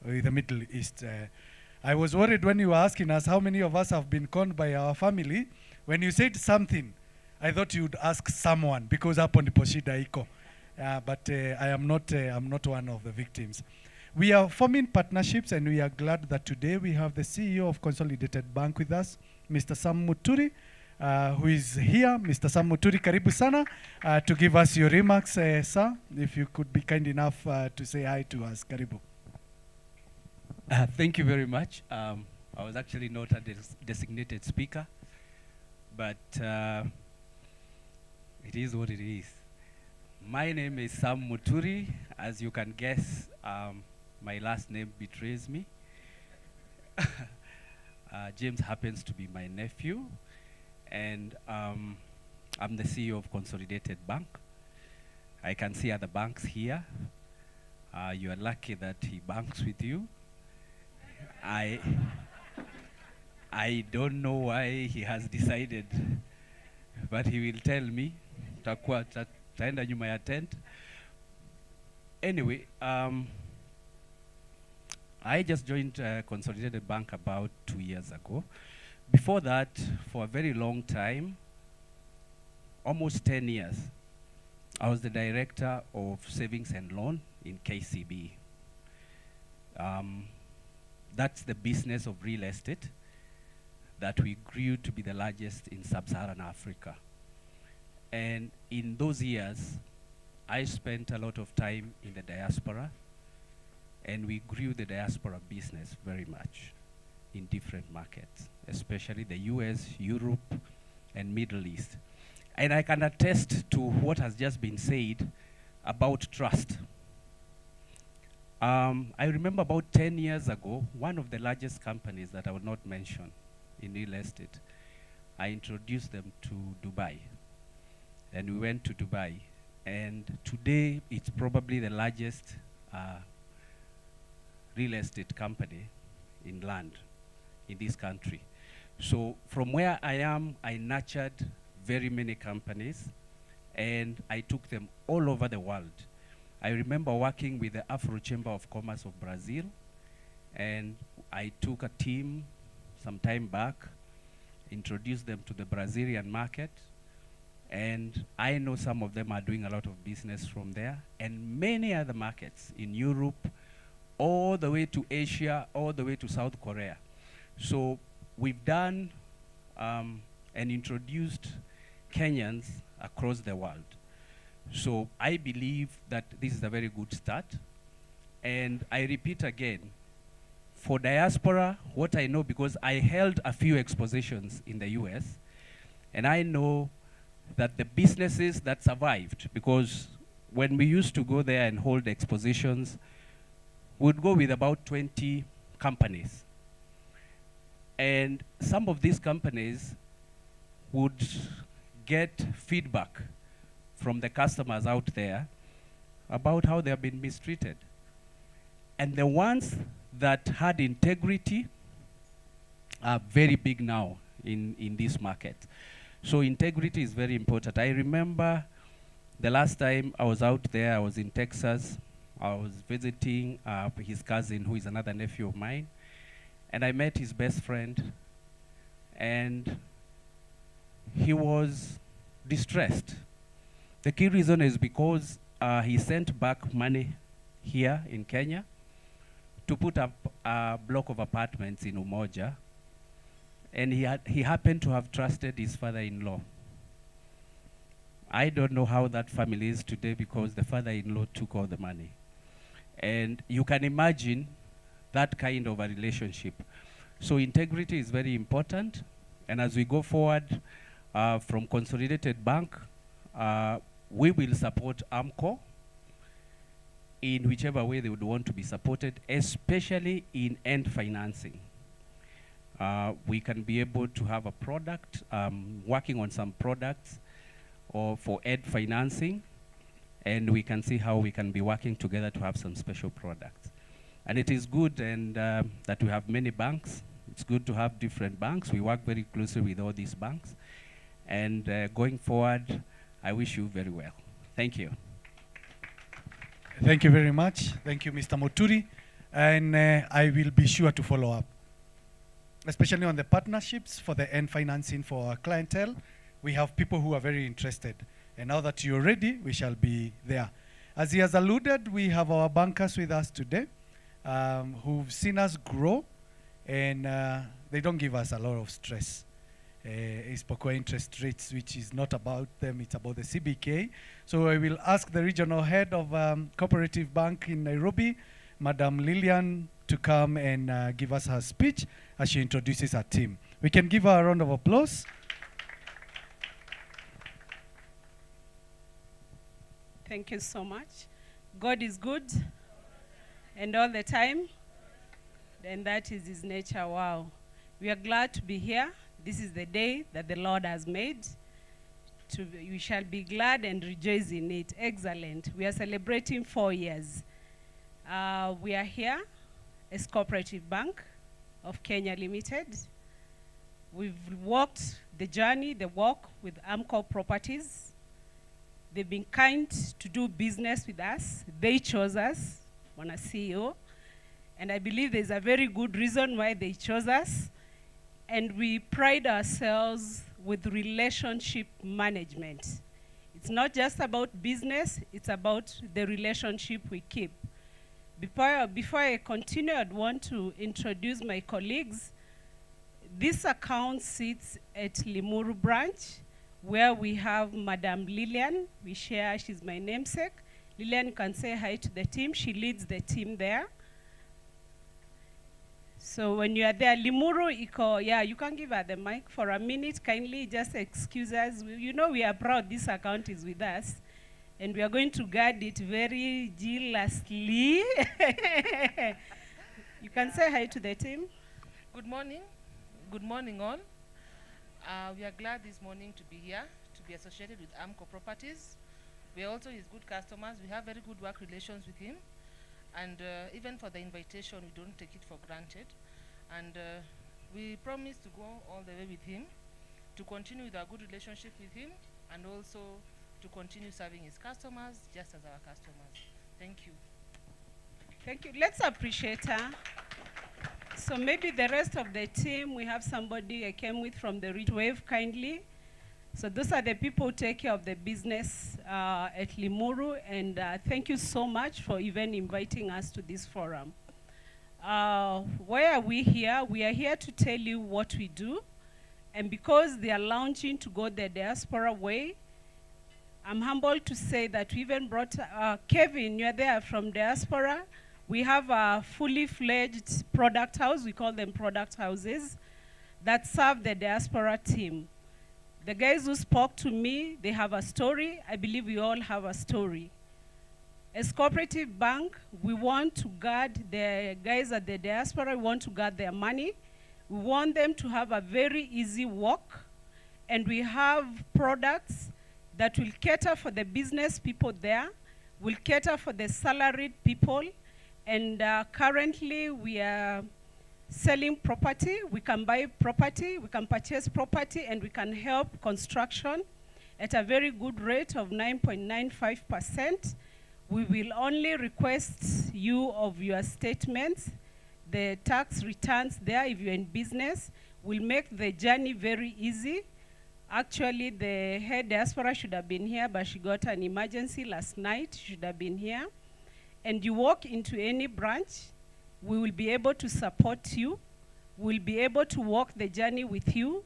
with the Middle East. I was worried when you were asking us how many of us have been conned by our family. When you said something, I thought you'd ask someone, because hapo ndipo shida iko. But I'm not one of the victims. We are forming partnerships, and we are glad that today we have the CEO of Consolidated Bank with us, Mr. Sam Muturi, who is here. Mr. Sam Muturi, karibu sana, to give us your remarks, sir. If you could be kind enough to say hi to us, karibu. Thank you very much. I was actually not a designated speaker, but it is what it is. My name is Sam Muturi. As you can guess, my last name betrays me. James happens to be my nephew, and I'm the CEO of Consolidated Bank. I can see other banks here. You are lucky that he banks with you. I don't know why he has decided, but he will tell me. Taenda nyuma ya tent. anyway, I just joined Consolidated Bank about 2 years ago. Before that, for a very long time, almost 10 years, I was the director of savings and loan in KCB. That's the business of real estate that we grew to be the largest in sub-Saharan Africa. And in those years, I spent a lot of time in the diaspora, and we grew the diaspora business very much in different markets, especially the US, Europe, and Middle East. And I can attest to what has just been said about trust. I remember about 10 years ago, one of the largest companies that I will not mention in real estate, I introduced them to Dubai. And we went to Dubai. And today, it's probably the largest real estate company in land in this country. So from where I am, I nurtured very many companies, and I took them all over the world. I remember working with the Afro Chamber of Commerce of Brazil, and I took a team some time back, introduced them to the Brazilian market, and I know some of them are doing a lot of business from there, and many other markets in Europe, all the way to Asia, all the way to South Korea. So we've done and introduced Kenyans across the world. So I believe that this is a very good start. And I repeat again, for diaspora, what I know, because I held a few expositions in the US, and I know that the businesses that survived, because when we used to go there and hold expositions, we'd go with about 20 companies. And some of these companies would get feedback from the customers out there about how they have been mistreated. And the ones that had integrity are very big now in this market. So integrity is very important. I remember the last time I was out there, I was in Texas. I was visiting his cousin, who is another nephew of mine. And I met his best friend, and he was distressed. The key reason is because he sent back money here in Kenya to put up a block of apartments in Umoja, and he happened to have trusted his father-in-law. I don't know how that family is today because the father-in-law took all the money. And you can imagine that kind of a relationship. So integrity is very important. And as we go forward from Consolidated Bank, we will support AMCO in whichever way they would want to be supported, especially in end financing. We can be able to have a product, working on some products or for end financing, and we can see how we can be working together to have some special products. And it is good and that we have many banks. It's good to have different banks. We work very closely with all these banks. And going forward, I wish you very well. Thank you. Thank you very much. Thank you, Mr. Moturi. And I will be sure to follow up, especially on the partnerships for the end financing for our clientele. We have people who are very interested. And now that you're ready, we shall be there. As he has alluded, we have our bankers with us today who've seen us grow, and they don't give us a lot of stress. Isipokuwa interest rates, which is not about them, it's about the CBK. So I will ask the regional head of Cooperative Bank in Nairobi, Madam Lillian, to come and give us her speech as she introduces her team. We can give her a round of applause. Thank you so much. God is good, and all the time, and that is his nature. Wow. We are glad to be here. This is the day that the Lord has made. We shall be glad and rejoice in it. Excellent. We are celebrating 4 years. We are here as Cooperative Bank of Kenya Limited. We've walked the journey, the walk with AMCO Properties. They've been kind to do business with us. They chose us, Mwana CEO. And I believe there's a very good reason why they chose us. And we pride ourselves with relationship management. It's not just about business, it's about the relationship we keep. Before I continue, I'd want to introduce my colleagues. This account sits at Limuru branch, where we have Madam Lillian. We share, she's my namesake. Lillian can say hi to the team. She leads the team there. So when you are there, Limuru, yeah, you can give her the mic for a minute. Kindly just excuse us. You know we are proud this account is with us. And we are going to guard it very jealously. You can say hi to the team. Good morning. Good morning all. We are glad this morning to be here, to be associated with AMCO Properties. We are also his good customers. We have very good work relations with him. And even for the invitation, we don't take it for granted. And we promise to go all the way with him, to continue with our good relationship with him, and also to continue serving his customers just as our customers. Thank you. Thank you. Let's appreciate her. So maybe the rest of the team, we have somebody I came with from the Rich Wave, kindly. So those are the people who take care of the business at Limuru, and thank you so much for even inviting us to this forum. Why are we here? We are here to tell you what we do, and because they are launching to go the diaspora way, I'm humbled to say that we even brought, Kevin, you're there from diaspora. We have a fully fledged product house, we call them product houses, that serve the diaspora team. The guys who spoke to me, they have a story. I believe we all have a story. As cooperative bank, we want to guard the guys at the diaspora, we want to guard their money. We want them to have a very easy walk, and we have products that will cater for the business people there, will cater for the salaried people, and currently we are selling property. We can buy property, we can purchase property, and we can help construction at a very good rate of 9.95%. We will only request you of your statements, the tax returns there if you're in business. Will make the journey very easy. Actually, the head diaspora should have been here, but she got an emergency last night. She should have been here. And you walk into any branch, we will be able to support you. We'll be able to walk the journey with you.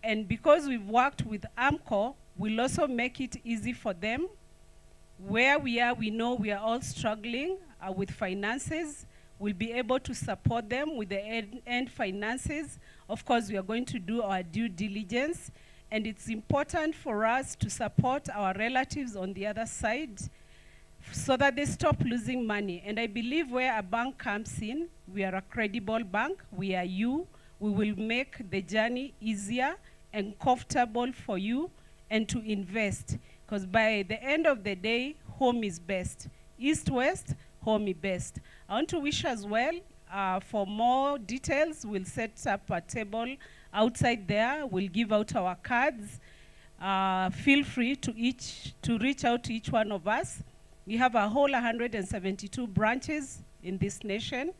And because we've worked with AMCO, we'll also make it easy for them. Where we are, we know we are all struggling with finances. We'll be able to support them with the end finances. Of course, we are going to do our due diligence. And it's important for us to support our relatives on the other side so that they stop losing money. And I believe where a bank comes in, we are a credible bank, we are you, we will make the journey easier and comfortable for you and to invest. Because by the end of the day, home is best. East-West, home is best. I want to wish as well, for more details, we'll set up a table outside there. We'll give out our cards. Feel free to reach out to each one of us. We have a whole 172 branches in this nation,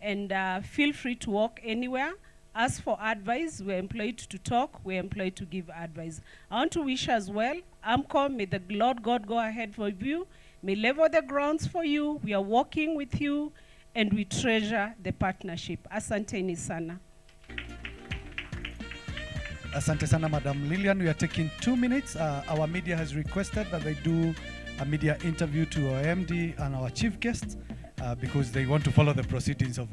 and feel free to walk anywhere. Ask for advice. We're employed to talk. We're employed to give advice. I want to wish as well, AMCO, may the Lord God go ahead for you. May level the grounds for you. We are working with you, and we treasure the partnership. Asanteni sana. Asante sana, Madam Lillian. We are taking 2 minutes. Our media has requested that they do a media interview to our MD and our chief guest because they want to follow the proceedings of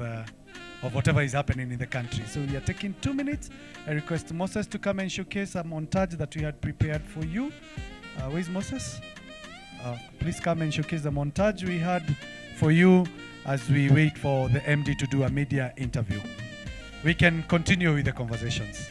whatever is happening in the country. So we are taking 2 minutes. I request Moses to come and showcase a montage that we had prepared for you. Where's Moses? Please come and showcase the montage we had for you as we wait for the MD to do a media interview. We can continue with the conversations.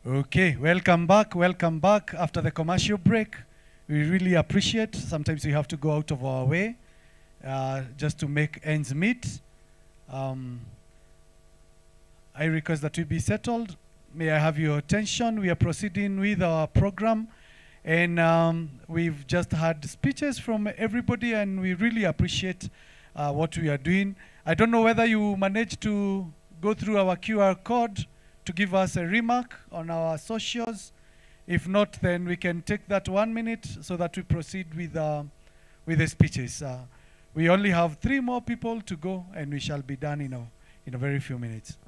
Okay, welcome back after the commercial break. We really appreciate. Sometimes we have to go out of our way just to make ends meet. I request that we be settled. May I have your attention? We are proceeding with our program, and we've just had speeches from everybody, and we really appreciate what we are doing. I don't know whether you managed to go through our QR code to give us a remark on our socials. If not, then we can take that 1 minute so that we proceed with the speeches. We only have 3 more people to go, and we shall be done in a very few minutes.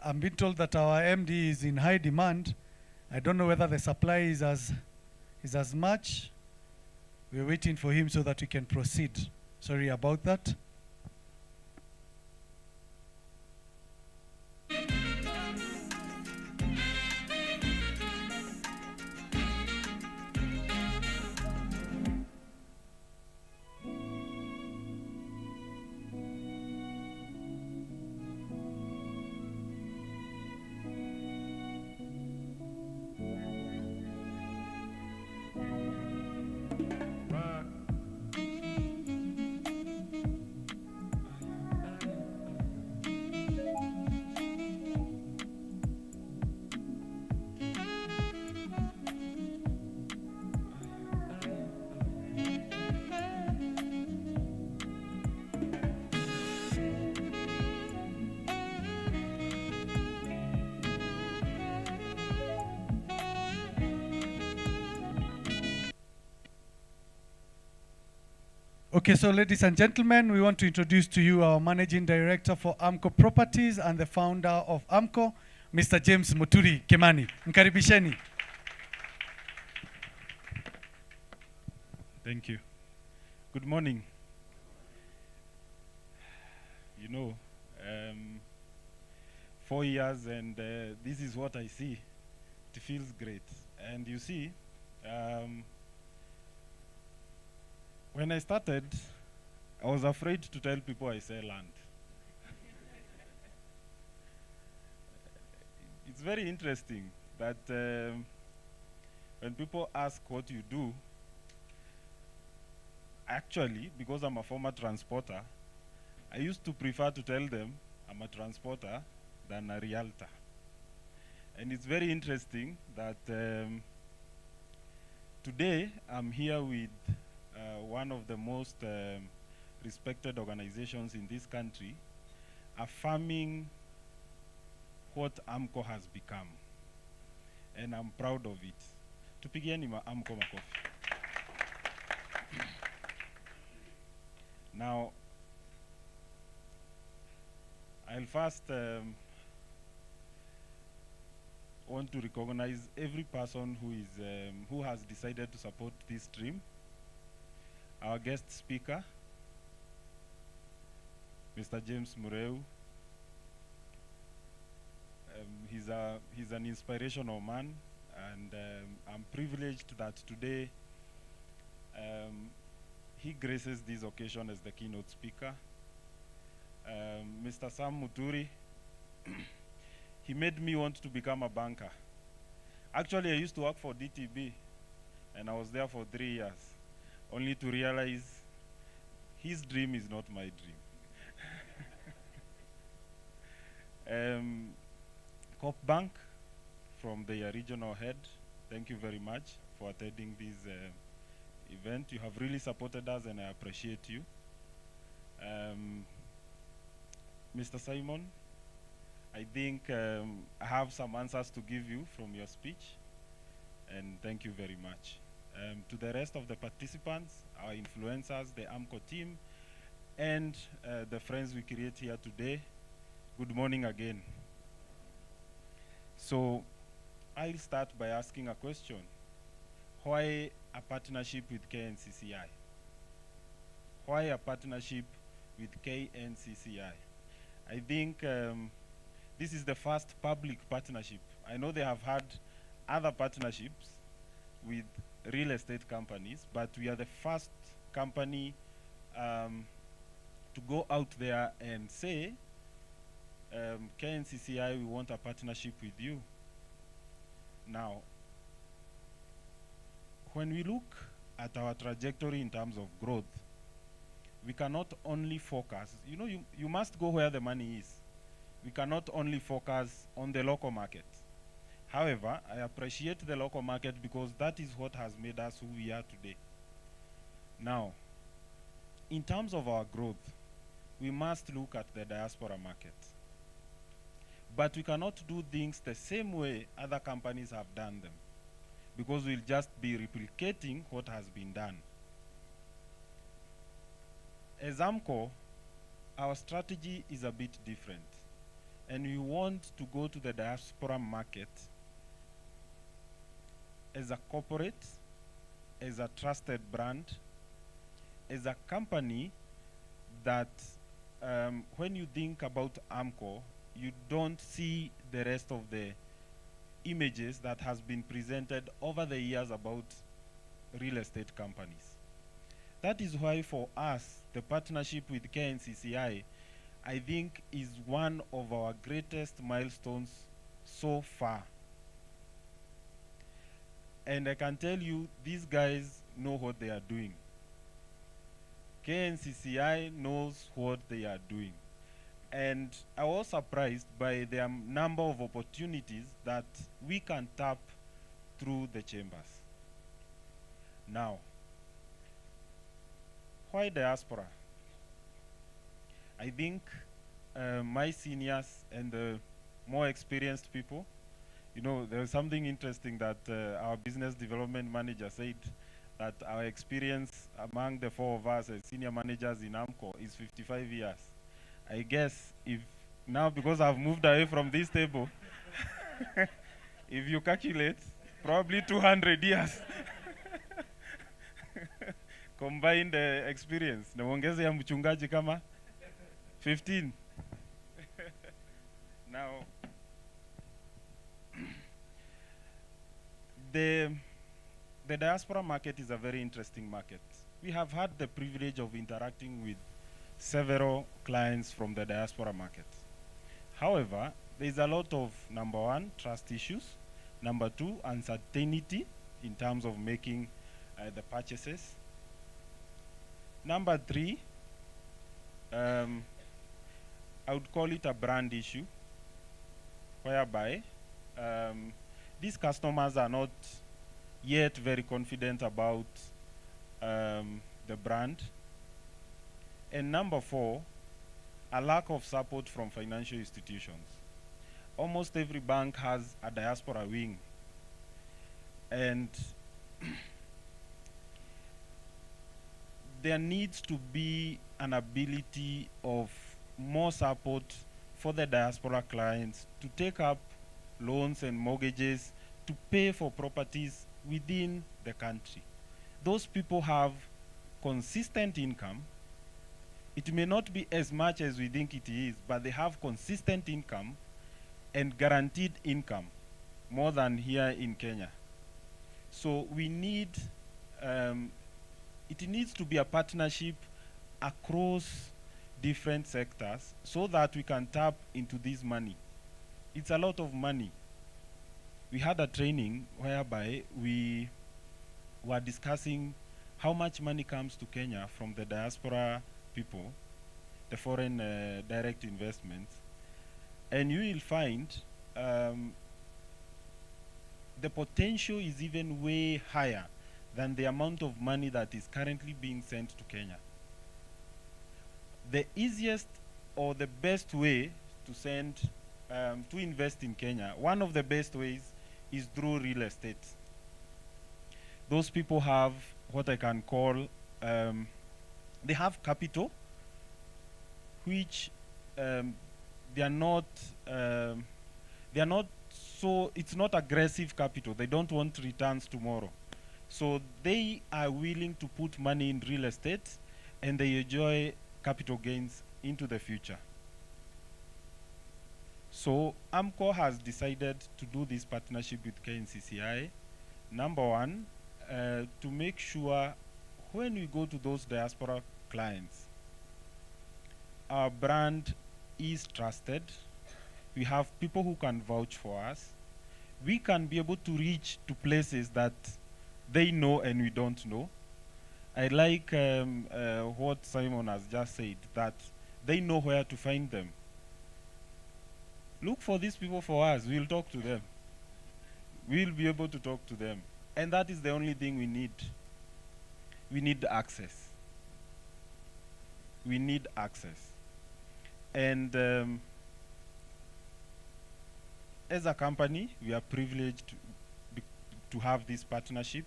I'm being told that our MD is in high demand. I don't know whether the supply is as much. We're waiting for him so that we can proceed. Sorry about that. Okay, so ladies and gentlemen, we want to introduce to you our Managing Director for AMCO Properties and the founder of AMCO, Mr. James Muturi Kimani. Mkaribisheni. Thank you. Good morning. You know, 4 years and this is what I see. It feels great. And you see, when I started, I was afraid to tell people I sell land. It's very interesting that when people ask what you do, actually, because I'm a former transporter, I used to prefer to tell them I'm a transporter than a realtor. And it's very interesting that today I'm here with one of the most respected organizations in this country, affirming what AMCO has become. And I'm proud of it. Tupigieni AMCO makofi. Now, I'll first want to recognize every person who has decided to support this dream. Our guest speaker, Mr. James Mureu. He's an inspirational man, and I'm privileged that today he graces this occasion as the keynote speaker. Mr. Sam Muturi, he made me want to become a banker. Actually, I used to work for DTB, and I was there for 3 years, only to realize his dream is not my dream. Coop Bank, from the regional head, thank you very much for attending this event. You have really supported us, and I appreciate you. Mr. Simon, I think I have some answers to give you from your speech, and thank you very much. To the rest of the participants, our influencers, the AMCO team, and the friends we create here today, good morning again. So I'll start by asking a question. Why a partnership with KNCCI? Why a partnership with KNCCI? I think this is the first public partnership. I know they have had other partnerships with real estate companies, but we are the first company to go out there and say, KNCCI, we want a partnership with you. Now, when we look at our trajectory in terms of growth, we cannot only focus, you must go where the money is. We cannot only focus on the local market. However, I appreciate the local market because that is what has made us who we are today. Now, in terms of our growth, we must look at the diaspora market. But we cannot do things the same way other companies have done them, because we'll just be replicating what has been done. As AMCO, our strategy is a bit different, and we want to go to the diaspora market as a corporate, as a trusted brand, as a company that when you think about AMCO, you don't see the rest of the images that has been presented over the years about real estate companies. That is why for us, the partnership with KNCCI, I think is one of our greatest milestones so far. And I can tell you, these guys know what they are doing. KNCCI knows what they are doing. And I was surprised by the number of opportunities that we can tap through the chambers. Now, why diaspora? I think my seniors and the more experienced people, there was something interesting that our business development manager said, that our experience among the four of us as senior managers in AMCO is 55 years. I guess if now, because I've moved away from this table, if you calculate, probably 200 years combined experience. Naongeze ya mchungaji kama 15. Now, the diaspora market is a very interesting market. We have had the privilege of interacting with several clients from the diaspora market. However, there is a lot of, number one, trust issues. Number two, uncertainty in terms of making the purchases. Number three, I would call it a brand issue, whereby these customers are not yet very confident about the brand. And number four, a lack of support from financial institutions. Almost every bank has a diaspora wing. And there needs to be an ability of more support for the diaspora clients to take up loans and mortgages to pay for properties within the country. Those people have consistent income. It may not be as much as we think it is, but they have consistent income and guaranteed income, more than here in Kenya. So we need, it needs to be a partnership across different sectors so that we can tap into this money. It's a lot of money. We had a training whereby we were discussing how much money comes to Kenya from the diaspora people, the foreign direct investments, and you will find the potential is even way higher than the amount of money that is currently being sent to Kenya. The easiest or the best way to send, to invest in Kenya, one of the best ways is through real estate. Those people have what I can call, they have capital, which they are not so, it's not aggressive capital. They don't want returns tomorrow. So they are willing to put money in real estate and they enjoy capital gains into the future. So AMCO has decided to do this partnership with KNCCI. Number one, to make sure when we go to those diaspora clients, our brand is trusted. We have people who can vouch for us. We can be able to reach to places that they know and we don't know. I like what Simon has just said, that they know where to find them. Look for these people for us. We'll talk to them. We'll be able to talk to them. And that is the only thing we need. We need access. We need access. And as a company, we are privileged to have this partnership.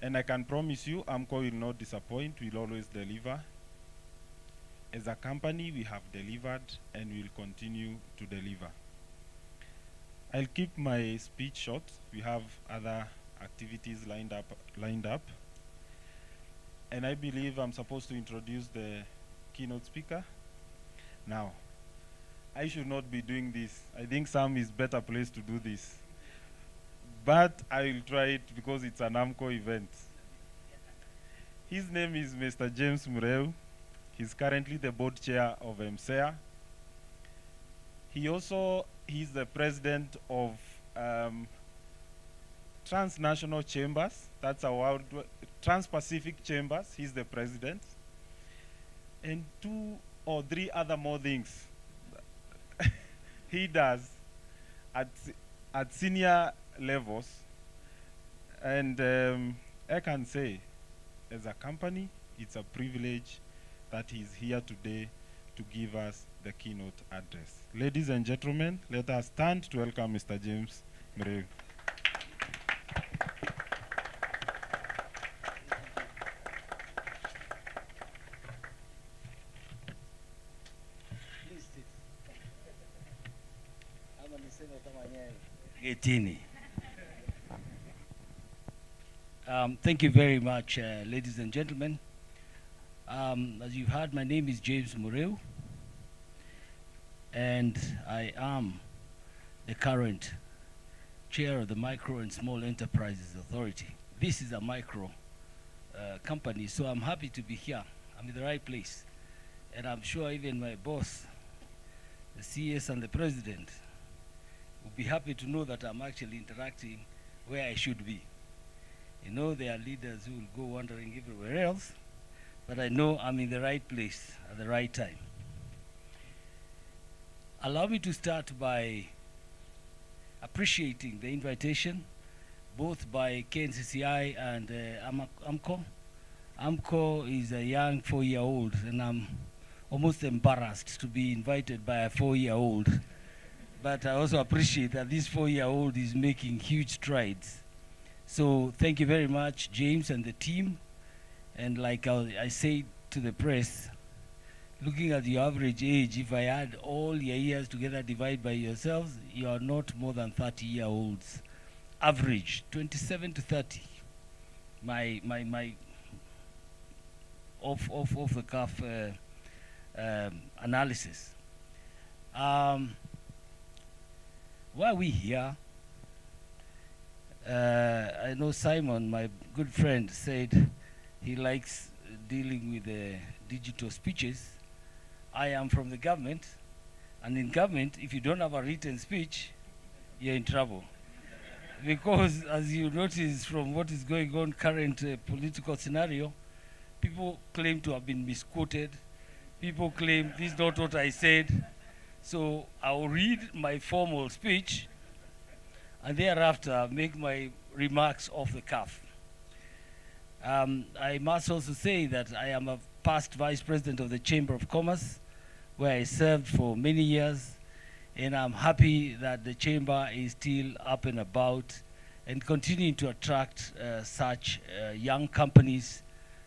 And I can promise you, AMCO will not disappoint, we'll always deliver. As a company, we have delivered and will continue to deliver. I'll keep my speech short. We have other activities lined up. And I believe I'm supposed to introduce the keynote speaker. Now, I should not be doing this. I think Sam is better placed to do this. But I will try it because it's an AMCO event. His name is Mr. James Mureu. He's currently the board chair of MCEA. He's the president of Transnational Chambers. That's a world, Trans-Pacific Chambers. He's the president. And 2 or 3 other more things he does at senior levels. And I can say, as a company, it's a privilege that he's here today to give us the keynote address. Ladies and gentlemen, let us stand to welcome Mr. James Mureu. Getini. Thank you very much, ladies and gentlemen. As you've heard, my name is James Mureu, and I am the current chair of the Micro and Small Enterprises Authority. This is a micro company, so I'm happy to be here. I'm in the right place. And I'm sure even my boss, the CS and the president, will be happy to know that I'm actually interacting where I should be. You know, there are leaders who will go wandering everywhere else, but I know I'm in the right place at the right time. Allow me to start by appreciating the invitation, both by KNCCI and AMCO. AMCO is a young 4-year-old, and I'm almost embarrassed to be invited by a 4-year-old. But I also appreciate that this 4-year-old is making huge strides. So thank you very much, James and the team. And like I said to the press, looking at your average age, if I add all your years together, divide by yourselves, you are not more than 30-year-olds. Average, 27 to 30. My off the cuff analysis. Why are we here? I know Simon, my good friend, said he likes dealing with digital speeches. I am from the government, and in government, if you don't have a written speech, you're in trouble. Because as you notice from what is going on current political scenario, people claim to have been misquoted. People claim this is not what I said. So I'll read my formal speech and thereafter make my remarks off the cuff. I must also say that I am a past vice president of the Chamber of Commerce, where I served for many years, and I'm happy that the chamber is still up and about and continuing to attract such young companies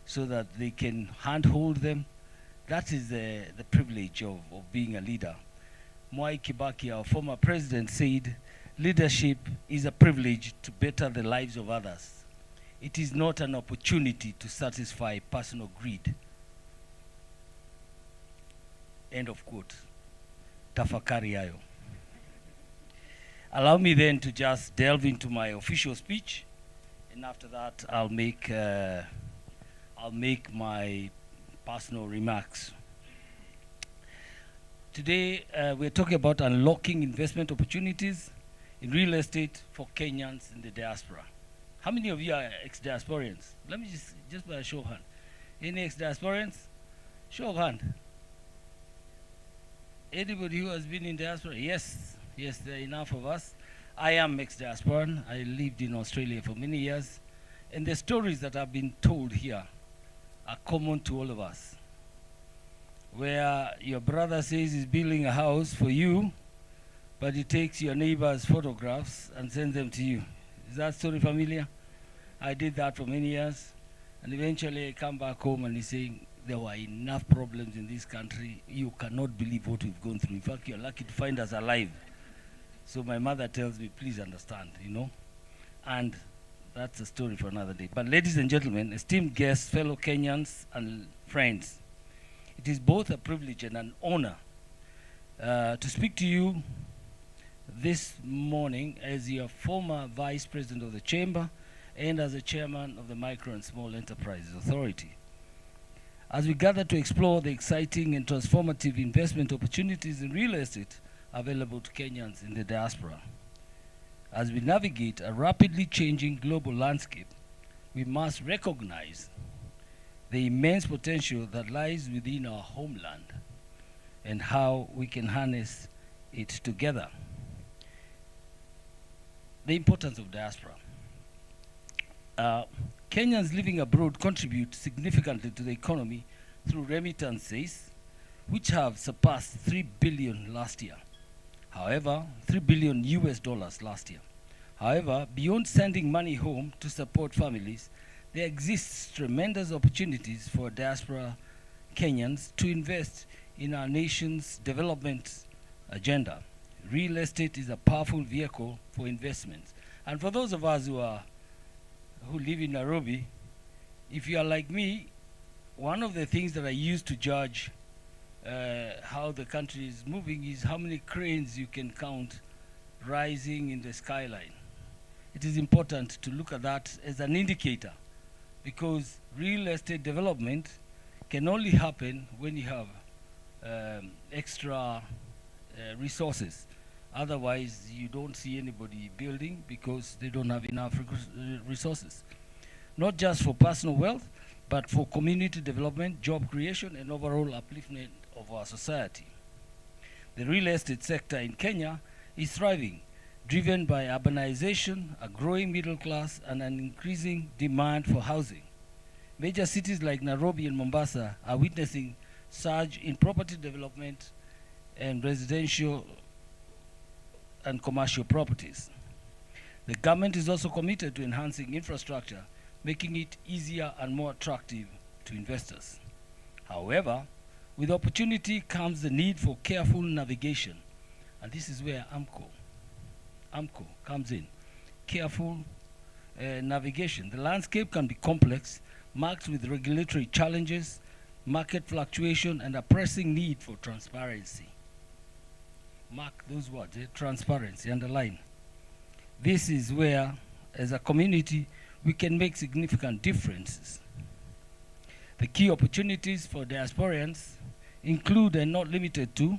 so that they can handhold them. That is the privilege of being a leader. Mwai Kibaki, our former president, said, leadership is a privilege to better the lives of others. It is not an opportunity to satisfy personal greed. End of quote. tafakari hayo. Allow me then to just delve into my official speech, and after that I'll make my personal remarks. Today we're talking about unlocking investment opportunities in real estate for Kenyans in the diaspora. How many of you are ex-diasporians? Let me just by a show of hand. Any ex-diasporians? Show of hand. Anybody who has been in diaspora? Yes, yes, there are enough of us. I am ex-diasporan. I lived in Australia for many years. And the stories that have been told here are common to all of us. Where your brother says he's building a house for you, but he takes your neighbor's photographs and sends them to you. Is that story familiar? I did that for many years. And eventually I come back home and he's saying, there were enough problems in this country. You cannot believe what we've gone through. In fact, you're lucky to find us alive. So my mother tells me, please understand, you know. And that's a story for another day. But ladies and gentlemen, esteemed guests, fellow Kenyans and friends, it is both a privilege and an honor to speak to you this morning as your former Vice President of the Chamber and as the Chairman of the Micro and Small Enterprises Authority. As we gather to explore the exciting and transformative investment opportunities in real estate available to Kenyans in the diaspora. As we navigate a rapidly changing global landscape, we must recognize the immense potential that lies within our homeland and how we can harness it together. The importance of diaspora. Kenyans living abroad contribute significantly to the economy through remittances, which have surpassed 3 billion last year. However, $3 billion last year. However, beyond sending money home to support families, there exists tremendous opportunities for diaspora Kenyans to invest in our nation's development agenda. Real estate is a powerful vehicle for investments. And for those of us who live in Nairobi, if you are like me, one of the things that I use to judge how the country is moving is how many cranes you can count rising in the skyline. It is important to look at that as an indicator, because real estate development can only happen when you have extra resources. Otherwise, you don't see anybody building because they don't have enough resources. Not just for personal wealth, but for community development, job creation, and overall upliftment of our society. The real estate sector in Kenya is thriving, driven by urbanization, a growing middle class, and an increasing demand for housing. Major cities like Nairobi and Mombasa are witnessing surge in property development and residential and commercial properties. The government is also committed to enhancing infrastructure, making it easier and more attractive to investors. However, with opportunity comes the need for careful navigation, and this is where AMCO comes in. Careful navigation. The landscape can be complex, marked with regulatory challenges, market fluctuation, and a pressing need for transparency. Mark those words, transparency, underline. This is where, as a community, we can make significant differences. The key opportunities for diasporians include, and not limited to,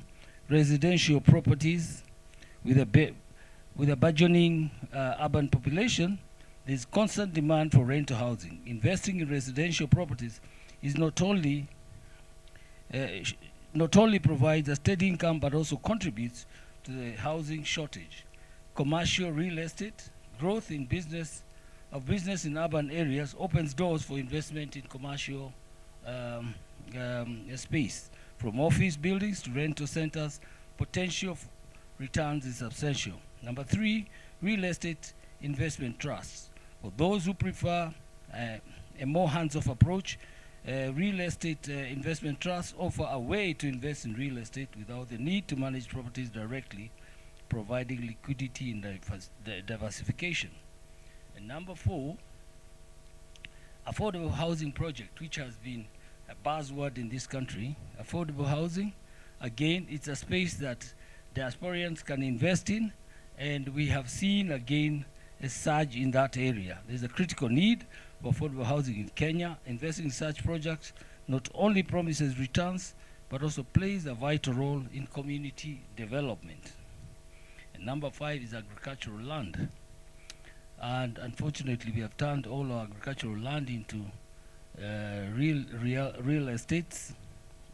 residential properties. With a burgeoning urban population, there's constant demand for rental housing. Investing in residential properties is not only provides a steady income, but also contributes to the housing shortage. Commercial real estate, growth in business in urban areas opens doors for investment in commercial space. From office buildings to rental centers, potential returns is substantial. Number 3, real estate investment trusts. For those who prefer a more hands-off approach, real estate investment trusts offer a way to invest in real estate without the need to manage properties directly, providing liquidity and diversification. And number 4, affordable housing project, which has been a buzzword in this country. Affordable housing, again, it's a space that diasporians can invest in, and we have seen again a surge in that area. There's a critical need for affordable housing in Kenya. Investing in such projects not only promises returns, but also plays a vital role in community development. And number 5 is agricultural land. And unfortunately, we have turned all our agricultural land into real estates,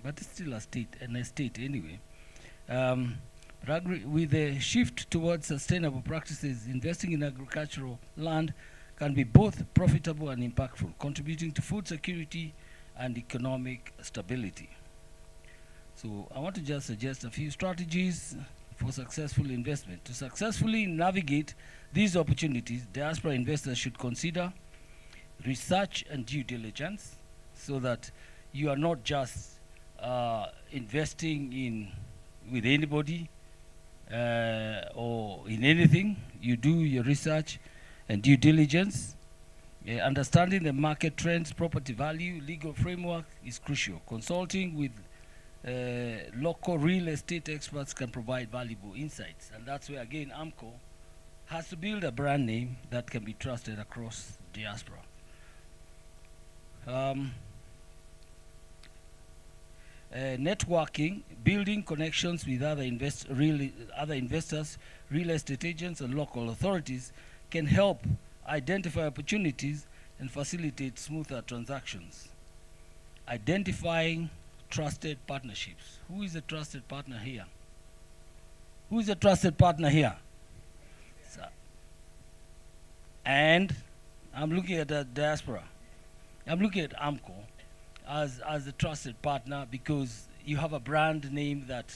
but it's still an estate anyway. But with the shift towards sustainable practices, investing in agricultural land can be both profitable and impactful, contributing to food security and economic stability. So I want to just suggest a few strategies for successful investment. To successfully navigate these opportunities, diaspora investors should consider research and due diligence, so that you are not just investing with anybody or in anything. You do your research and due diligence. Understanding the market trends, property value, legal framework is crucial. Consulting with local real estate experts can provide valuable insights, and that's where again AMCO has to build a brand name that can be trusted across diaspora. Networking, building connections with other investors, real estate agents, and local authorities can help identify opportunities and facilitate smoother transactions. Identifying trusted partnerships. Who is a trusted partner here? Who is a trusted partner here? And I'm looking at the diaspora. I'm looking at AMCO as a trusted partner, because you have a brand name that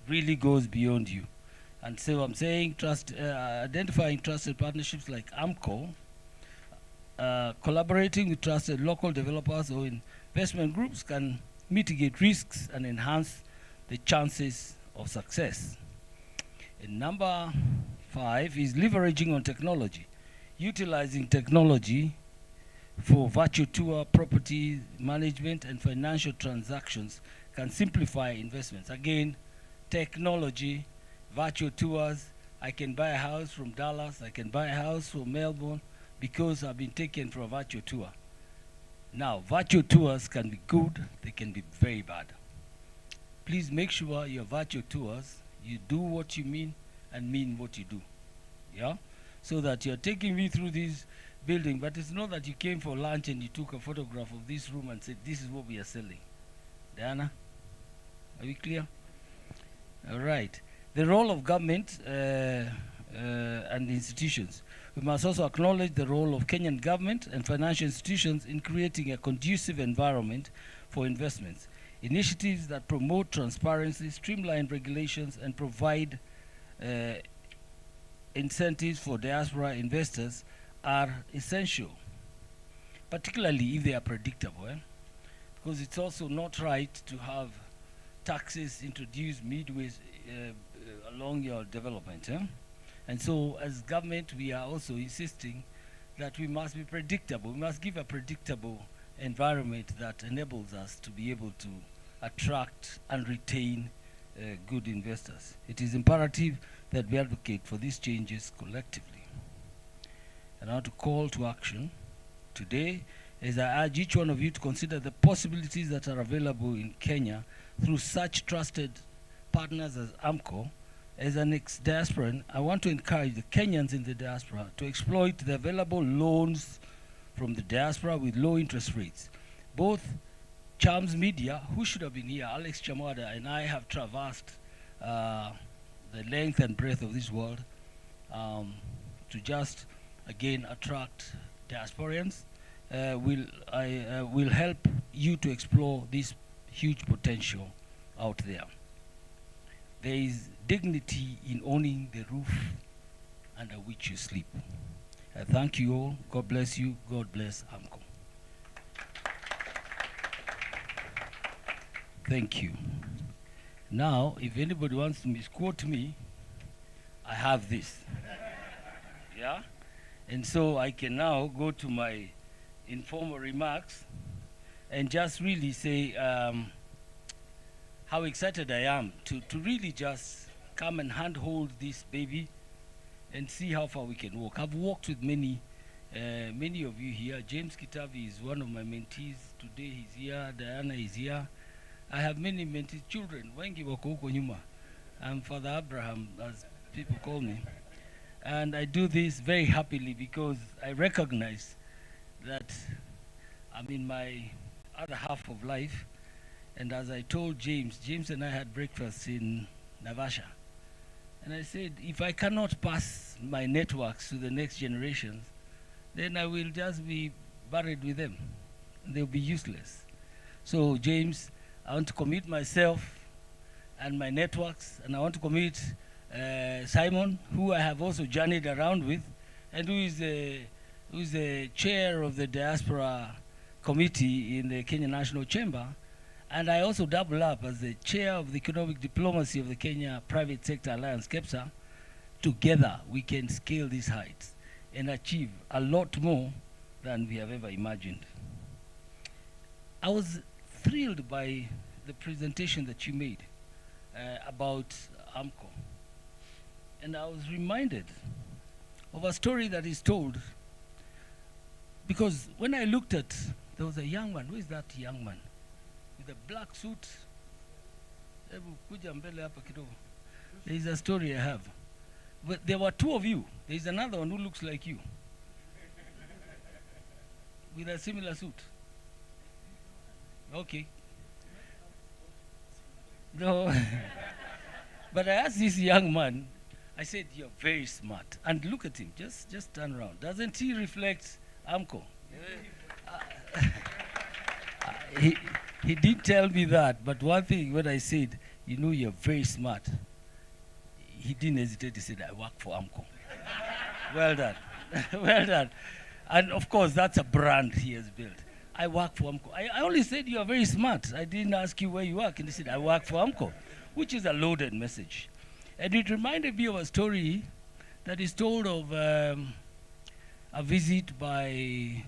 really goes beyond you. And so I'm saying identifying trusted partnerships like AMCO, collaborating with trusted local developers or investment groups can mitigate risks and enhance the chances of success. And number 5 is leveraging on technology. Utilizing technology for virtual tour, property management, and financial transactions can simplify investments. Again, technology, virtual tours. I can buy a house from Dallas, I can buy a house from Melbourne because I've been taken for a virtual tour. Now, virtual tours can be good, they can be very bad. Please make sure your virtual tours, you do what you mean and mean what you do. Yeah? So that you're taking me through this building, but it's not that you came for lunch and you took a photograph of this room and said, this is what we are selling. Diana, are we clear? All right. The role of government and institutions. We must also acknowledge the role of Kenyan government and financial institutions in creating a conducive environment for investments. Initiatives that promote transparency, streamline regulations, and provide incentives for diaspora investors are essential, particularly if they are predictable. Because it's also not right to have taxes introduced midway along your development. And so as government, we are also insisting that we must be predictable. We must give a predictable environment that enables us to be able to attract and retain good investors. It is imperative that we advocate for these changes collectively. And now to call to action today, as I urge each one of you to consider the possibilities that are available in Kenya through such trusted partners as AMCO. As an ex-diasporan, I want to encourage the Kenyans in the diaspora to exploit the available loans from the diaspora with low interest rates. Both Charms Media, who should have been here, Alex Chamada, and I have traversed the length and breadth of this world to just, again, attract diasporians. Will help you to explore this huge potential out there. There is dignity in owning the roof under which you sleep. I thank you all. God bless you. God bless AMCO. Thank you. Now, if anybody wants to misquote me, I have this. Yeah? And so I can now go to my informal remarks and just really say how excited I am to really just come and handhold this baby and see how far we can walk. I've walked with many of you here. James Kitavi is one of my mentees. Today he's here. Diana is here. I have many mentees, children. Wengi wako huko nyuma. I'm Father Abraham, as people call me. And I do this very happily because I recognize that I'm in my other half of life. And as I told James and I had breakfast in Navasha. And I said, if I cannot pass my networks to the next generations, then I will just be buried with them. They'll be useless. So James, I want to commit myself and my networks, and I want to commit Simon, who I have also journeyed around with, and who is the chair of the diaspora committee in the Kenya National Chamber. And I also double up as the chair of the economic diplomacy of the Kenya Private Sector Alliance, KEPSA. Together, we can scale these heights and achieve a lot more than we have ever imagined. I was thrilled by the presentation that you made about AMCO. And I was reminded of a story that is told, because when I looked at, there was a young man. Who is that young man? With a black suit. There is a story I have. But there were two of you. There is another one who looks like you. With a similar suit. Okay. No. But I asked this young man, I said, you're very smart. And look at him, just turn around. Doesn't he reflect AMCO? He did tell me that, but one thing when I said, you know, you're very smart, he didn't hesitate. He said, I work for AMCO. Well done. Well done. And of course, that's a brand he has built. I work for AMCO. I only said you are very smart. I didn't ask you where you work. And he said, I work for AMCO, which is a loaded message. And it reminded me of a story that is told of a visit by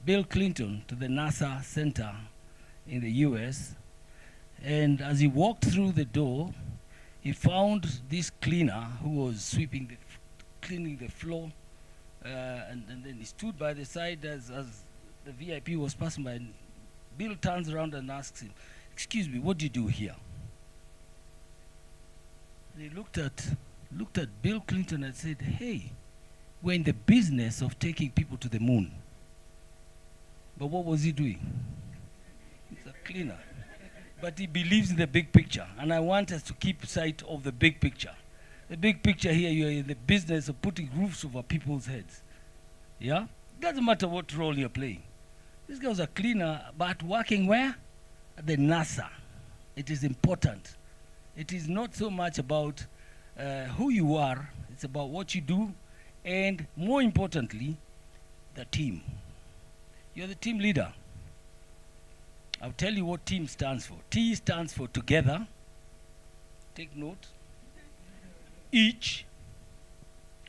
Bill Clinton to the NASA Center in the US. And as he walked through the door, he found this cleaner who was sweeping cleaning the floor. And then he stood by the side as the VIP was passing by. And Bill turns around and asks him, excuse me, what do you do here? And he looked at Bill Clinton and said, hey, we're in the business of taking people to the moon. But what was he doing? He's a cleaner. But he believes in the big picture. And I want us to keep sight of the big picture. The big picture here, you're in the business of putting roofs over people's heads. Yeah? Doesn't matter what role you're playing. This guy was a cleaner, but working where? At the NASA. It is important. It is not so much about who you are. It's about what you do. And more importantly, the team. You're the team leader. I'll tell you what team stands for. T stands for together. Take note. Each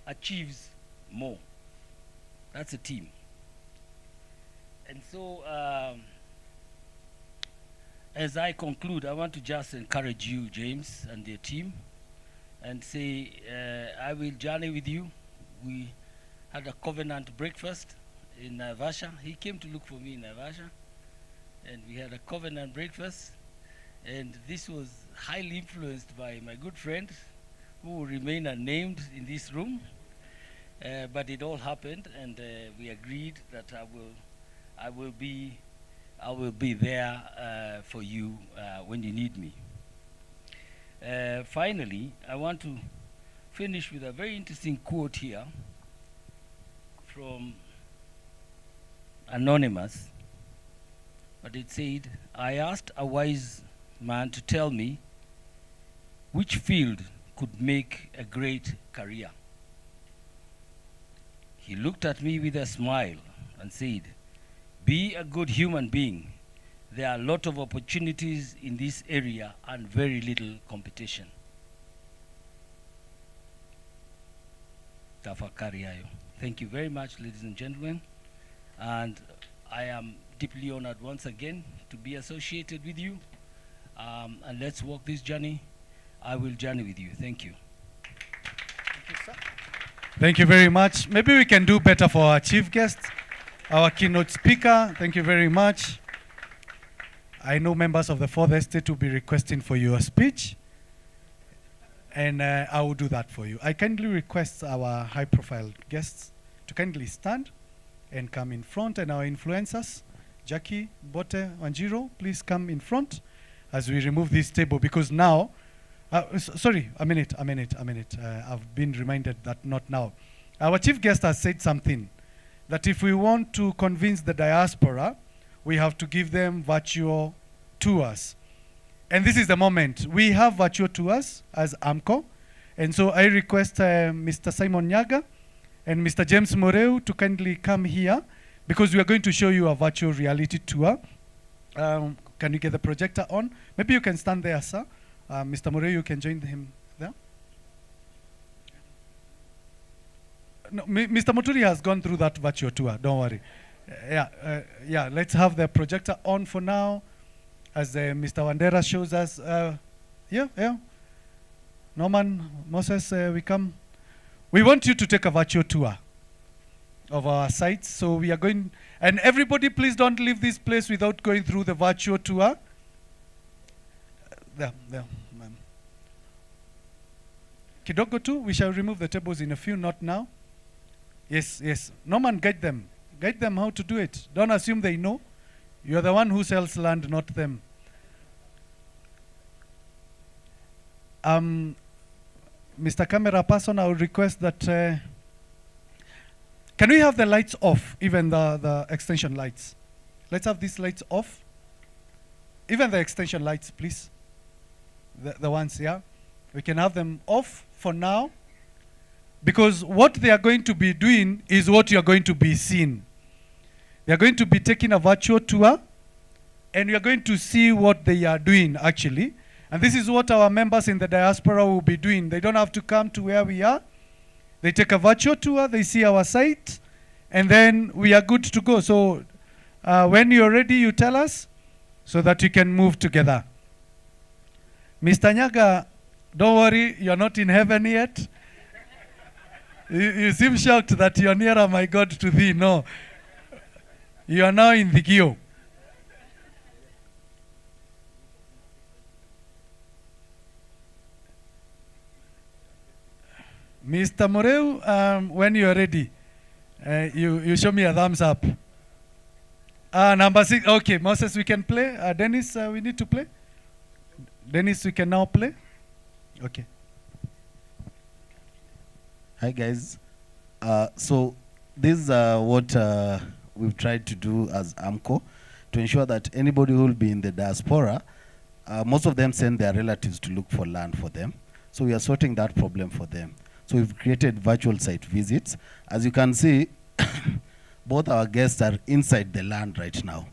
achieves more. That's a team. And so, as I conclude, I want to just encourage you, James, and your team, and say, I will journey with you. We had a covenant breakfast in Naivasha. He came to look for me in Naivasha, and we had a covenant breakfast. And this was highly influenced by my good friend, who will remain unnamed in this room. But it all happened, and we agreed that I will be there for you when you need me. Finally, I want to finish with a very interesting quote here from Anonymous. But it said, I asked a wise man to tell me which field could make a great career. He looked at me with a smile and said, be a good human being. There are a lot of opportunities in this area and very little competition. Tafakari hayo. Thank you very much, ladies and gentlemen. And I am deeply honored once again to be associated with you. And let's walk this journey. I will journey with you. Thank you. Thank you very much. Maybe we can do better for our chief guest, our keynote speaker. Thank you very much. I know members of the Fourth Estate will be requesting for your speech, and I will do that for you. I kindly request our high-profile guests to kindly stand and come in front, and our influencers, Jackie, Bote, Wanjiro, please come in front as we remove this table, because now, sorry, a minute. I've been reminded that not now. Our chief guest has said something, that if we want to convince the diaspora, we have to give them virtual tours. And this is the moment. We have virtual tours as AMCO. And so I request Mr. Simon Nyaga and Mr. James Moreu to kindly come here, because we are going to show you a virtual reality tour. Can you get the projector on? Maybe you can stand there, sir. Mr. Moreu, you can join him there. No, Mr. Muturi has gone through that virtual tour, don't worry. Yeah, let's have the projector on for now, as Mr. Wandera shows us. Yeah. Norman, Moses, we come. We want you to take a virtual tour of our sites. So we are going, and everybody please don't leave this place without going through the virtual tour. There, ma'am. Kidogo too, we shall remove the tables in a few, not now. Yes. Norman, guide them. Guide them how to do it. Don't assume they know. You're the one who sells land, not them. Mr. Camera Person, I would request that, can we have the lights off, even the extension lights? Let's have these lights off. Even the extension lights, please. The ones, yeah? We can have them off for now, because what they are going to be doing is what you are going to be seeing. They are going to be taking a virtual tour, and you are going to see what they are doing, actually. And this is what our members in the diaspora will be doing. They don't have to come to where we are. They take a virtual tour, they see our site, and then we are good to go. So when you're ready, you tell us so that we can move together. Mr. Nyaga, don't worry, you're not in heaven yet. You seem shocked that you're nearer, my God, to thee. No. You are now in the Gio. Mr. Moreu, when you are ready, you show me a thumbs up. Number 6, okay, Moses, we can play. Dennis, we need to play. Dennis, we can now play. Okay. Hi guys. So this is what we've tried to do as AMCO to ensure that anybody who will be in the diaspora, most of them send their relatives to look for land for them. So we are sorting that problem for them. So we've created virtual site visits. As you can see, both our guests are inside the land right now.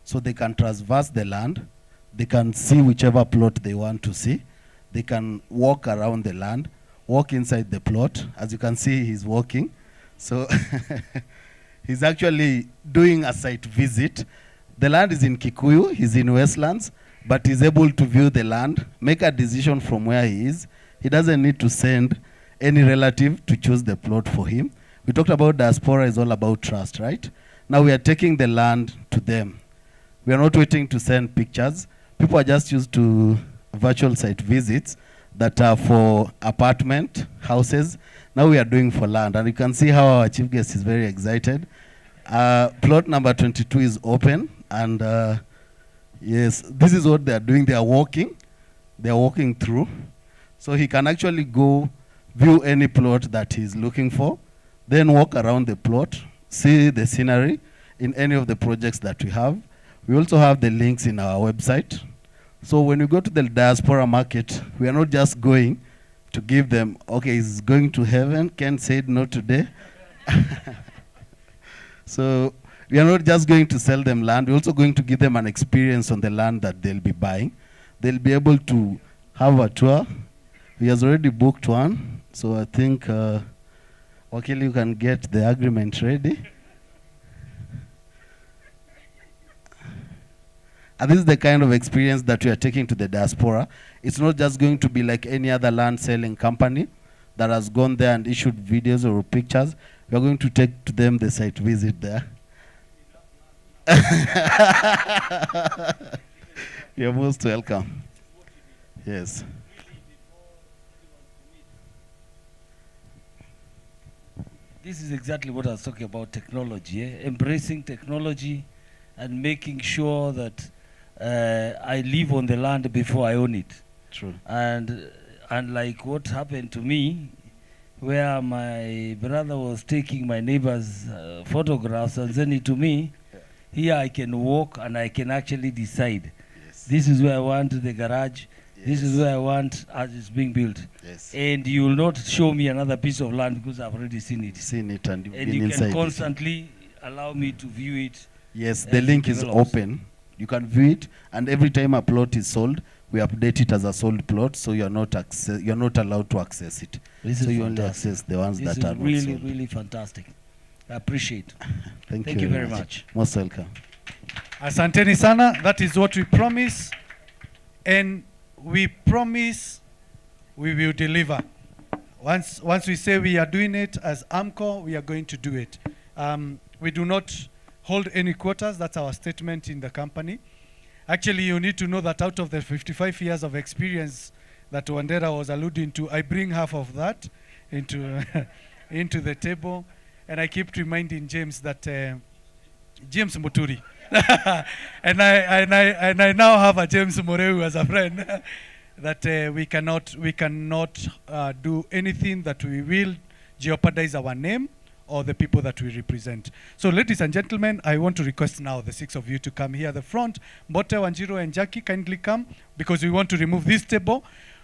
So they can traverse the land. They can see whichever plot they want to see. They can walk around the land, walk inside the plot. As you can see, he's walking. So he's actually doing a site visit. The land is in Kikuyu, he's in Westlands, but he's able to view the land, make a decision from where he is. He doesn't need to send any relative to choose the plot for him. We talked about diaspora is all about trust, right? Now we are taking the land to them. We are not waiting to send pictures. People are just used to virtual site visits that are for apartment, houses. Now we are doing for land. And you can see how our chief guest is very excited. Plot number 22 is open. And yes, this is what they are doing. They are walking. They are walking through. So he can actually go view any plot that he's looking for, then walk around the plot, see the scenery in any of the projects that we have. We also have the links in our website. So when you go to the diaspora market, we are not just going to give them, okay, he's going to heaven, Ken said no today. So we are not just going to sell them land, we're also going to give them an experience on the land that they'll be buying. They'll be able to have a tour. He has already booked one. So I think, Wakili, you can get the agreement ready. And this is the kind of experience that we are taking to the diaspora. It's not just going to be like any other land selling company that has gone there and issued videos or pictures. We are going to take to them the site visit there. You're most welcome. Yes. This is exactly what I was talking about, technology, embracing technology and making sure that I live on the land before I own it. True. And like what happened to me, where my brother was taking my neighbor's photographs and sending it to me, here I can walk and I can actually decide. Yes. This is where I want the garage. Yes. This is where I want as it's being built. Yes. And you will not show me another piece of land because I've already seen it. Seen it and you've And been you inside can it. constantly allow me to view it. Yes, as the it link is develops. open. You can view it, and every time a plot is sold, we update it as a sold plot, so you're not allowed to access it. This so is you only fantastic. access the ones This that are is not really, sold. really fantastic. I appreciate. Thank you very much. Most welcome. Asanteni sana. That is what we promise. And we promise we will deliver. Once we say we are doing it as AMCO, we are going to do it. We do not hold any quotas. That's our statement in the company. Actually, you need to know that out of the 55 years of experience that Wandera was alluding to, I bring half of that into into the table. And I keep reminding James that James Muturi. and I now have a James Moreu as a friend. That we cannot do anything that we will jeopardize our name or the people that we represent. So ladies and gentlemen, I want to request now the 6 of you to come here at the front. Mbote, Wanjiro and Jackie, kindly come because we want to remove this table.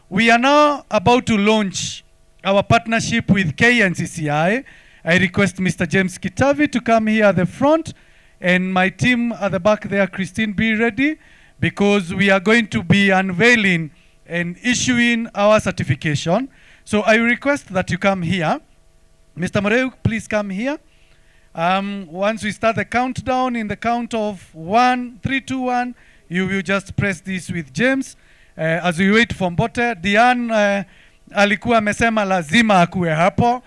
We are now about to launch our partnership with KNCCI. I request Mr. James Kitavi to come here at the front, and my team at the back there, Christine, be ready, because we are going to be unveiling and issuing our certification. So I request that you come here. Mr. Moreu, please come here. Once we start the countdown, in the count of 1, 3, 2, 1, you will just press this with James. As we wait for Mbote, Diane alikuwa amesema lazima akuwe hapo.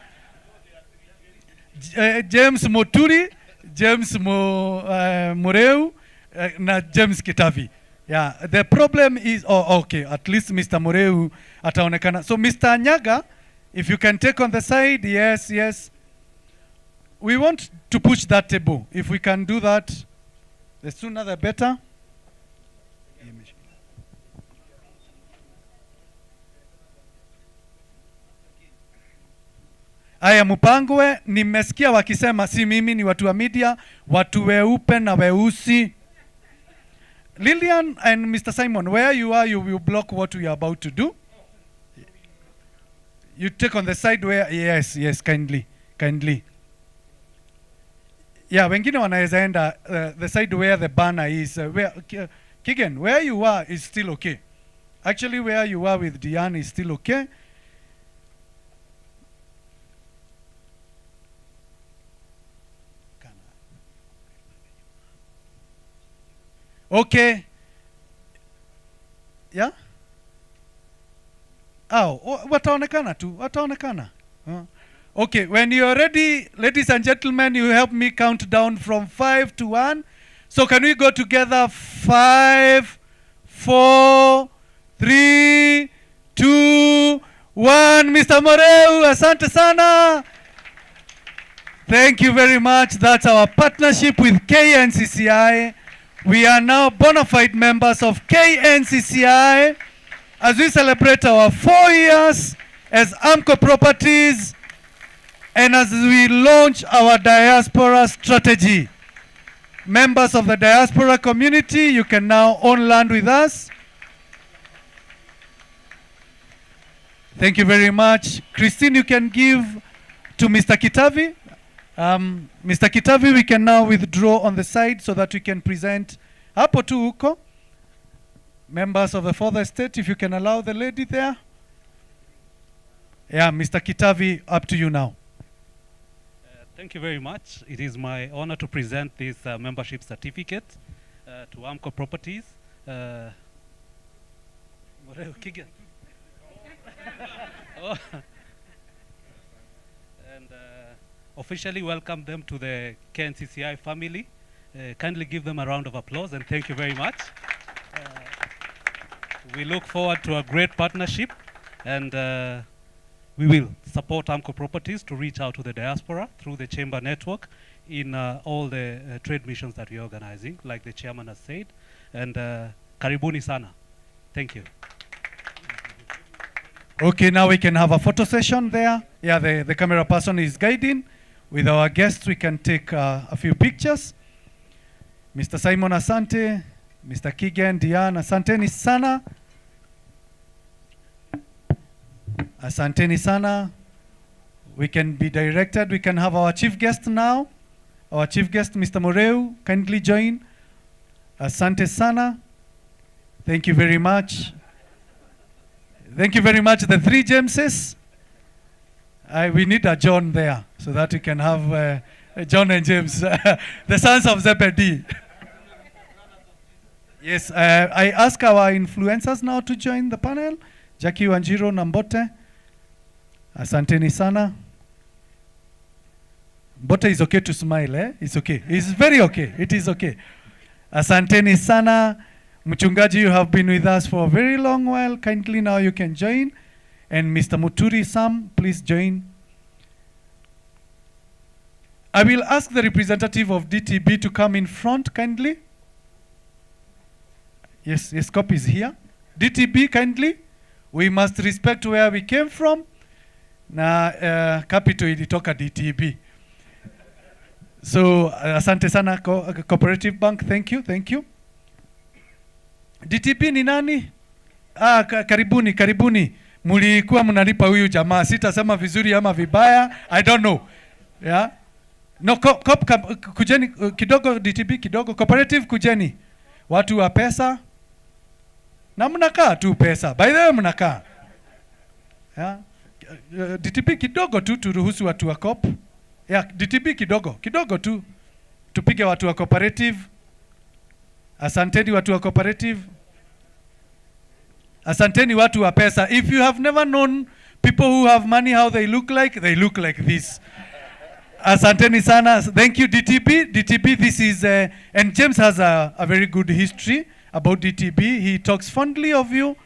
James Moturi, James Moreu, na James Kitavi. Yeah, the problem is, okay, at least Mr. Moreu ataonekana. So Mr. Nyaga, if you can take on the side, yes. We want to push that table. If we can do that, the sooner the better. Aya, Mupangwe, nimesikia wakisema si mimi, ni watu wa media, watu weupe na weusi. Lillian and Mr. Simon, where you are, you will block what we are about to do. You take on the side where, yes, kindly. Yeah, wengine wanaweza enda the side where the banner is. Kigen, where you are is still okay. Actually, where you are with Diane is still okay. Okay. Yeah? Wataonekana tu. Okay, when you are ready, ladies and gentlemen, you help me count down from 5 to 1. So can we go together? 5, 4, 3, 2, 1. Mr. Moreu, asante sana. Thank you very much. That's our partnership with KNCCI. We are now bona fide members of KNCCI as we celebrate our 4 years as AMCO Properties and as we launch our diaspora strategy. Members of the diaspora community, you can now own land with us. Thank you very much. Christine, you can give to Mr. Kitavi. Mr. Kitavi, we can now withdraw on the side so that we can present hapo tu huko. Members of the fourth estate, if you can allow the lady there. Yeah, Mr. Kitavi, up to you now. Thank you very much. It is my honor to present this membership certificate to AMCO Properties. Kigan. Oh. And officially welcome them to the KNCCI family. Kindly give them a round of applause and thank you very much. We look forward to a great partnership, and we will support AMCO Properties to reach out to the diaspora through the chamber network in all the trade missions that we're organizing, like the chairman has said. And karibuni sana. Thank you. Okay, now we can have a photo session there. Yeah, the camera person is guiding. With our guests, we can take a few pictures. Mr. Simon Asante, Mr. Kigen, Diane, asanteni sana. Asanteni sana. We can be directed. We can have our chief guest now. Our chief guest, Mr. Moreu, kindly join. Asante sana. Thank you very much. Thank you very much, the three Jameses. We need a John there so that we can have John and James, the sons of Zebedee. Yes, I ask our influencers now to join the panel. Jackie Wanjiro Nambote. Asanteni sana. Mbote is okay to smile, eh? It's okay. It's very okay. It is okay. Asanteni sana. Mchungaji, you have been with us for a very long while. Kindly now you can join. And Mr. Muturi Sam, please join. I will ask the representative of DTB to come in front kindly. Yes, Cop is here. DTB, kindly. We must respect where we came from. Na capital ilitoka DTB. So, asante sana Cooperative Bank. Thank you, thank you. DTB ni nani? Karibuni. Mulikuwa mnalipa huyu jamaa. Sitasema vizuri ama vibaya. I don't know. Yeah. No, kujeni kidogo DTB kidogo. Cooperative kujeni. Watu wa pesa. Na mnakaa tu pesa. By the way mnakaa. Yeah. DTB kidogo tu turuhusu watu wa COP. Yeah, DTB kidogo tu. Tupige watu wa cooperative. Asanteni watu wa cooperative. Asanteni watu wa pesa. If you have never known people who have money how they look like this. Asanteni sana. Thank you DTB. DTB, this is and James has a very good history about DTB. He talks fondly of you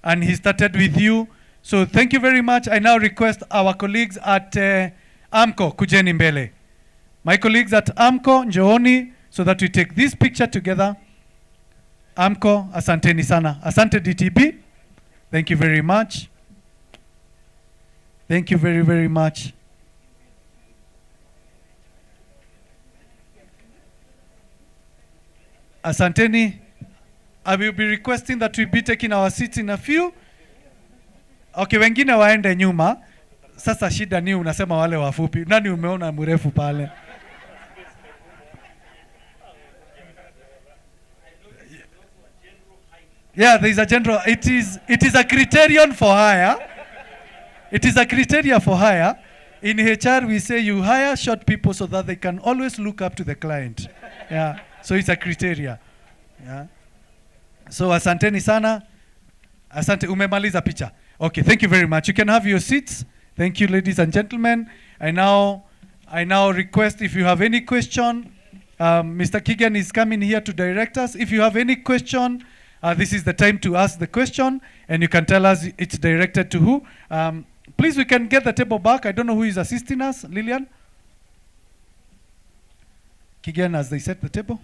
and he started with you. So thank you very much. I now request our colleagues at AMCO kujeni mbele. My colleagues at AMCO njooni so that we take this picture together. AMCO, asanteni sana. Asante DTB. Thank you very much. Thank you very, very much. Asanteni. I will be requesting that we be taking our seats in a few. Okay, wengine waende nyuma. Sasa shida ni unasema wale wafupi. Nani umeona mrefu pale? Yeah, there is a general. It is a criterion for hire. It is a criteria for hire. In HR, we say you hire short people so that they can always look up to the client. Yeah, so it's a criteria. Yeah. So asanteni sana. Asante, umemaliza picha. Okay, thank you very much. You can have your seats. Thank you, ladies and gentlemen. I now request if you have any question, Mr. Kigen is coming here to direct us. If you have any question, this is the time to ask the question, and you can tell us it's directed to who. Please, we can get the table back. I don't know who is assisting us. Lillian? Kigen, as they set the table.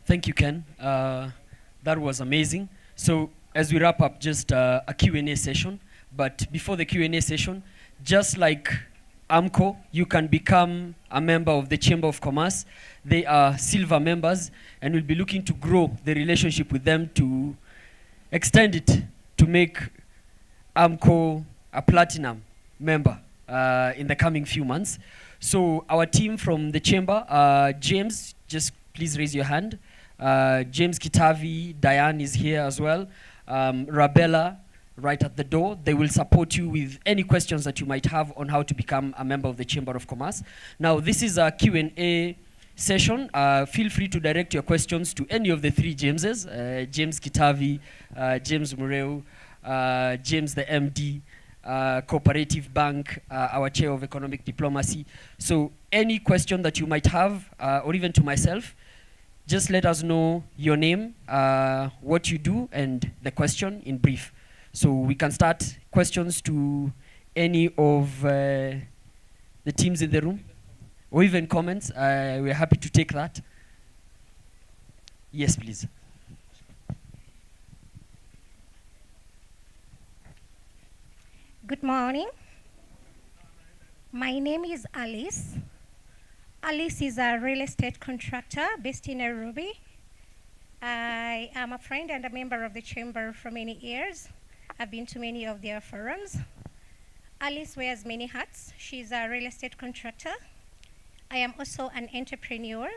Thank you, Ken. That was amazing. So as we wrap up, just a Q&A session. But before the Q&A session, just like AMCO, you can become a member of the Chamber of Commerce. They are silver members, and we'll be looking to grow the relationship with them to extend it to make AMCO a platinum member in the coming few months. So our team from the Chamber, James, just please raise your hand. James Kitavi, Diane is here as well. Rabella, right at the door. They will support you with any questions that you might have on how to become a member of the Chamber of Commerce. Now, this is a Q&A session, feel free to direct your questions to any of the three Jameses, James Kitavi, James Mureu, James the MD, Cooperative Bank, our Chair of Economic Diplomacy. So any question that you might have, or even to myself, just let us know your name, what you do, and the question in brief. So we can start questions to any of the teams in the room, or even comments. We're happy to take that. Yes, please. Good morning. My name is Alice. Alice is a real estate contractor based in Nairobi. I am a friend and a member of the chamber for many years. I've been to many of their forums. Alice wears many hats. She's a real estate contractor. I am also an entrepreneur.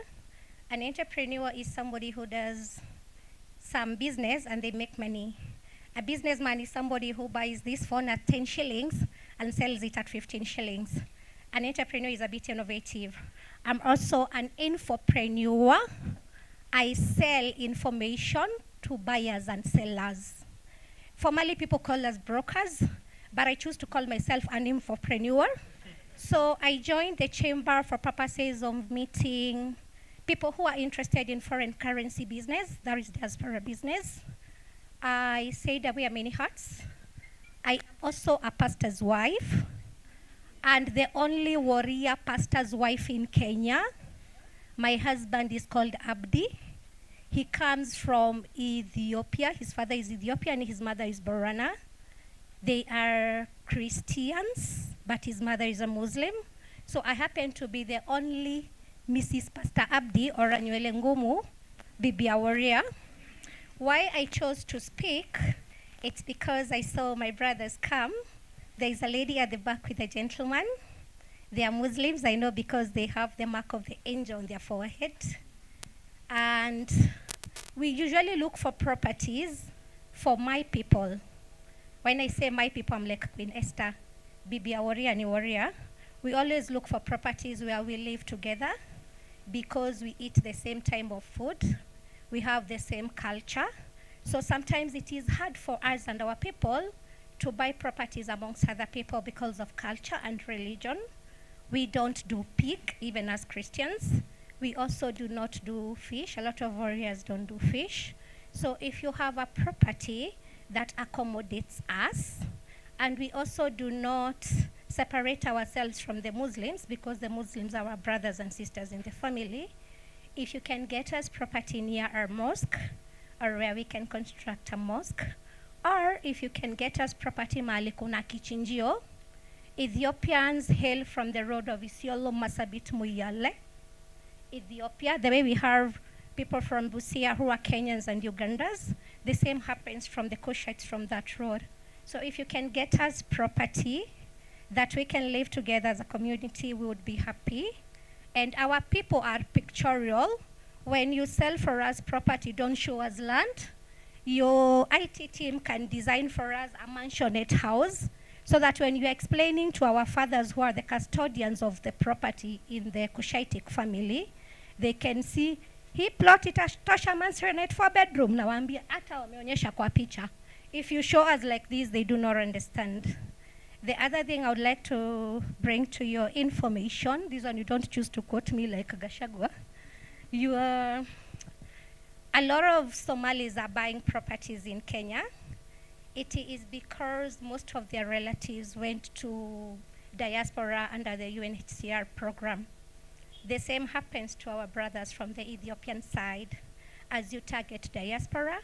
An entrepreneur is somebody who does some business and they make money. A businessman is somebody who buys this phone at 10 shillings and sells it at 15 shillings. An entrepreneur is a bit innovative. I'm also an infopreneur. I sell information to buyers and sellers. Formerly, people call us brokers, but I choose to call myself an infopreneur. So I joined the chamber for purposes of meeting people who are interested in foreign currency business, that is diaspora business. I said I wear many hats. I am also a pastor's wife, and the only warrior pastor's wife in Kenya. My husband is called Abdi. He comes from Ethiopia. His father is Ethiopian and his mother is Borana. They are Christians, but his mother is a Muslim. So I happen to be the only Mrs. Pastor Abdi or Anywele Ngumu, Bibi Warrior. Why I chose to speak, it's because I saw my brothers come. There is a lady at the back with a gentleman. They are Muslims, I know, because they have the mark of the angel on their forehead. And we usually look for properties for my people. When I say my people, I'm like Queen Esther, Bibi Warrior, and Warrior. We always look for properties where we live together because we eat the same type of food. We have the same culture. So sometimes it is hard for us and our people to buy properties amongst other people because of culture and religion. We don't do pig, even as Christians. We also do not do fish. A lot of warriors don't do fish. So if you have a property that accommodates us, and we also do not separate ourselves from the Muslims because the Muslims are our brothers and sisters in the family, if you can get us property near our mosque, or where we can construct a mosque, or if you can get us property mahali kuna kichinjio. Ethiopians hail from the road of Isiolo, Masabit, Muyale. Ethiopia, the way we have people from Busia who are Kenyans and Ugandans, the same happens from the Kushites from that road. So if you can get us property that we can live together as a community, we would be happy. And our people are pictorial. When you sell for us property, don't show us land. Your IT team can design for us a mansionette house so that when you're explaining to our fathers who are the custodians of the property in the Kushitic family, they can see he plotted a tosha mansionette 4-bedroom. Nawaambia hata wameonyesha kwa picha. If you show us like this, they do not understand. The other thing I would like to bring to your information, this one you don't choose to quote me like Gashagwa. A lot of Somalis are buying properties in Kenya. It is because most of their relatives went to diaspora under the UNHCR program. The same happens to our brothers from the Ethiopian side. As you target diaspora,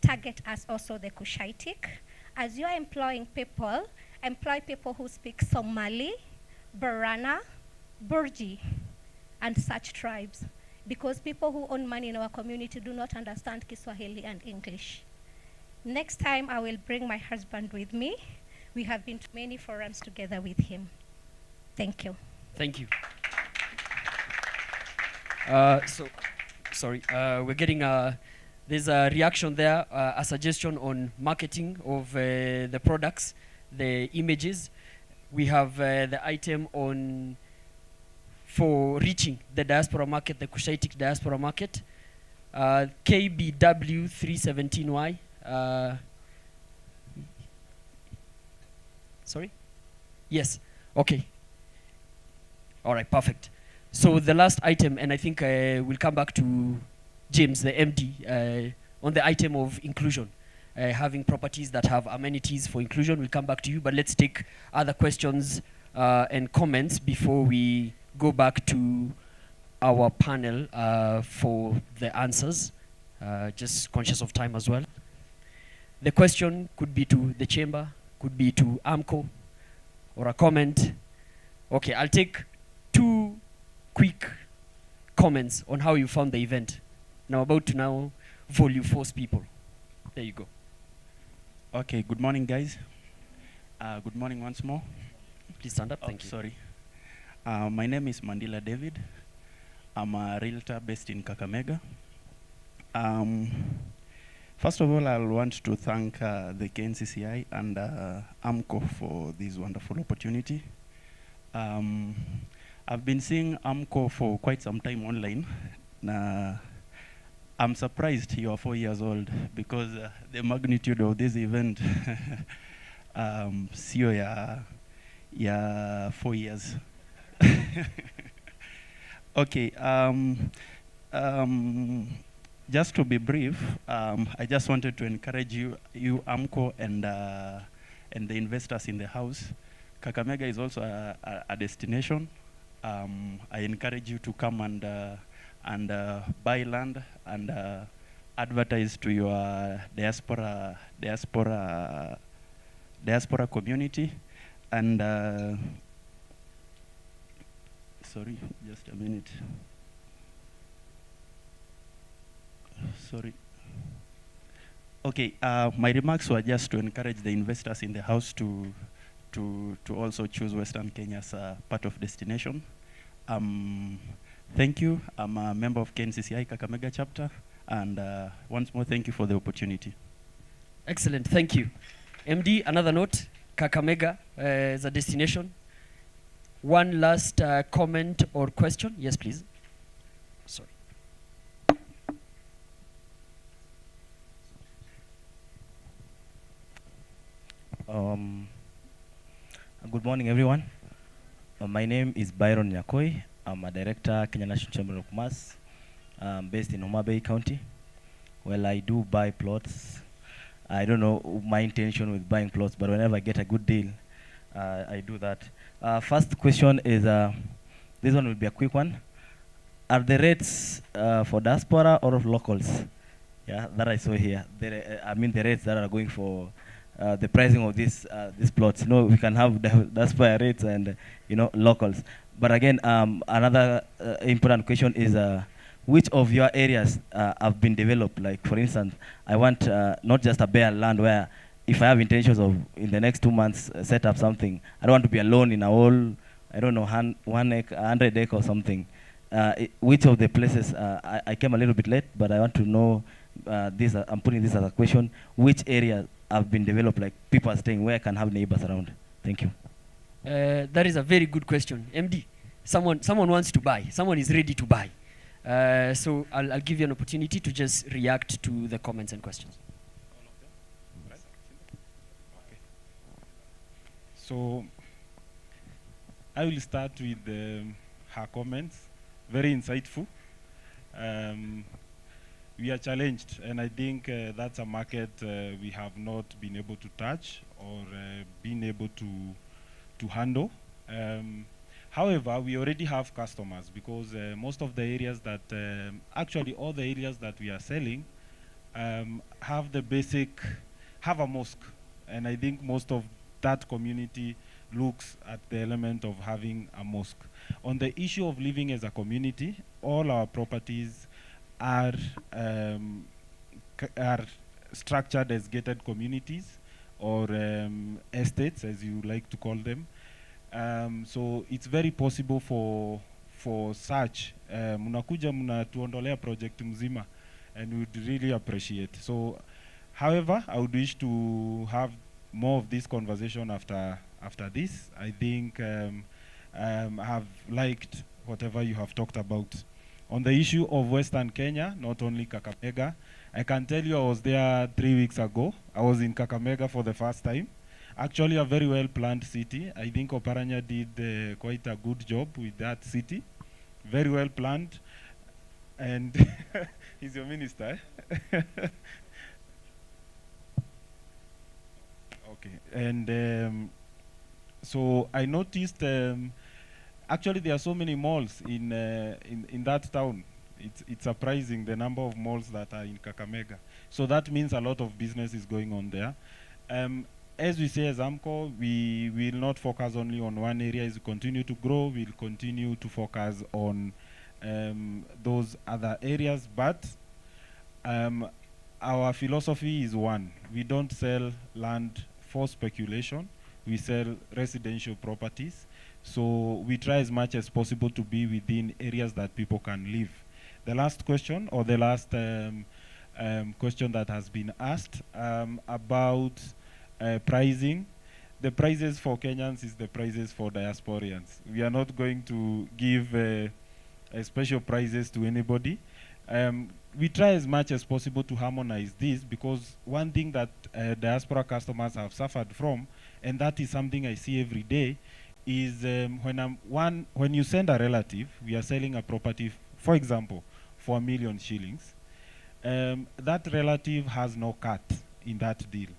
target us also the Kushitic. As you are employing people, employ people who speak Somali, Borana, Burji, and such tribes. Because people who own money in our community do not understand Kiswahili and English. Next time I will bring my husband with me. We have been to many forums together with him. Thank you. Thank you. We're getting there's a reaction there, a suggestion on marketing of the products, the images. We have the item on for reaching the diaspora market, the Kushaitic diaspora market. KBW 317Y. Sorry? Yes. Okay. All right, perfect. So the last item, and I think we'll come back to James, the MD, on the item of inclusion. Having properties that have amenities for inclusion, we'll come back to you, but let's take other questions and comments before we go back to our panel for the answers. Just conscious of time as well. The question could be to the chamber, could be to AMCO, or a comment. Okay, I'll take 2 quick comments on how you found the event. Now about to now volume force people. There you go. Okay, good morning, guys. Good morning once more. Please stand up, thank you. Sorry. My name is Mandila David. I'm a realtor based in Kakamega. First of all, I want to thank the KNCCI and AMCO for this wonderful opportunity. I've been seeing AMCO for quite some time online. I'm surprised you are 4 years old because the magnitude of this event, sio ya 4 years. Okay, just to be brief, I just wanted to encourage you AMCO and the investors in the house. Kakamega is also a destination. I encourage you to come and buy land and advertise to your diaspora community. And sorry, just a minute. Sorry. Okay, my remarks were just to encourage the investors in the house to also choose Western Kenya as a part of destination. Thank you. I'm a member of KNCCI Kakamega chapter, and once more, thank you for the opportunity. Excellent, thank you. MD, another note, Kakamega as a destination. One last comment or question? Yes, please. Sorry. Good morning, everyone. My name is Byron Nyakoi. I'm a director, Kenya National Chamber of Commerce, based in Homa Bay County. Well, I do buy plots. I don't know my intention with buying plots, but whenever I get a good deal, I do that. First question is, this one will be a quick one. Are the rates for diaspora or of locals? Yeah, that I saw here. I mean the rates that are going for the pricing of these plots. You know, we can have diaspora rates and locals. But again, another important question is which of your areas have been developed? Like, for instance, I want not just a bare land where if I have intentions of in the next 2 months set up something, I don't want to be alone in a whole, I don't know, 100 acre or something. Which of the places, I came a little bit late, but I want to know this, I'm putting this as a question, which areas have been developed, like people are staying, where I can have neighbors around? Thank you. That is a very good question. MD, someone wants to buy, someone is ready to buy. So I'll give you an opportunity to just react to the comments and questions. So I will start with her comments. Very insightful. We are challenged, and I think that's a market we have not been able to touch or been able to handle. However, we already have customers because most of the areas that, actually all the areas that we are selling have a mosque. And I think most of that community looks at the element of having a mosque. On the issue of living as a community, all our properties are structured as gated communities or estates, as you like to call them. So it's very possible for such, munakuja munatuondolea project mzima, and we'd really appreciate. So, however, I would wish to have more of this conversation after this. I think I have liked whatever you have talked about. On the issue of Western Kenya, not only Kakamega, I can tell you I was there 3 weeks ago. I was in Kakamega for the first time. Actually, a very well-planned city. I think Oparanya did quite a good job with that city. Very well planned. And he's your minister, eh? Okay. And so I noticed, actually there are so many malls in that town. It's surprising the number of malls that are in Kakamega. So that means a lot of business is going on there. As we say as AMCO, we will not focus only on one area. As we continue to grow, we'll continue to focus on those other areas. But our philosophy is one. We don't sell land for speculation. We sell residential properties. So we try as much as possible to be within areas that people can live. The last question, or the last question that has been asked about pricing. The prices for Kenyans is the prices for diasporians. We are not going to give special prices to anybody. We try as much as possible to harmonize this, because one thing that diaspora customers have suffered from, and that is something I see every day, is when you send a relative, we are selling a property, for example, for 1 million shillings, that relative has no cut in that deal.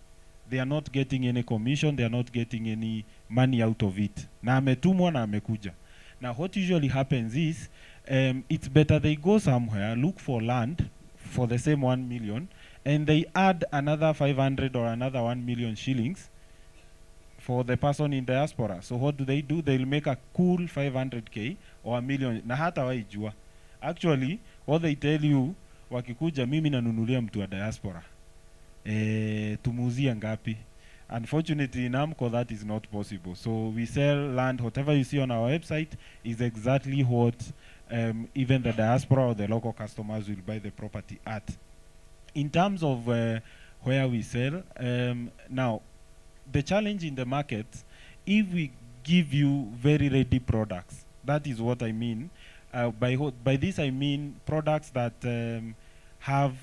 They are not getting any commission, they are not getting any money out of it. Na ametumwa na amekuja. Now what usually happens is, it's better they go somewhere, look for land for the same 1 million, and they add another 500 or another 1 million shillings for the person in diaspora. So what do? They'll make a cool 500k or 1 million. Na hata waijua. Actually, what they tell you, wakikuja mimi nanunulia mtu wa diaspora. Tumuuzia ngapi? Unfortunately in AMCO that is not possible. So we sell land, whatever you see on our website is exactly what even the diaspora or the local customers will buy the property at. In terms of where we sell, now the challenge in the market, if we give you very ready products, that is what I mean. By this I mean products that have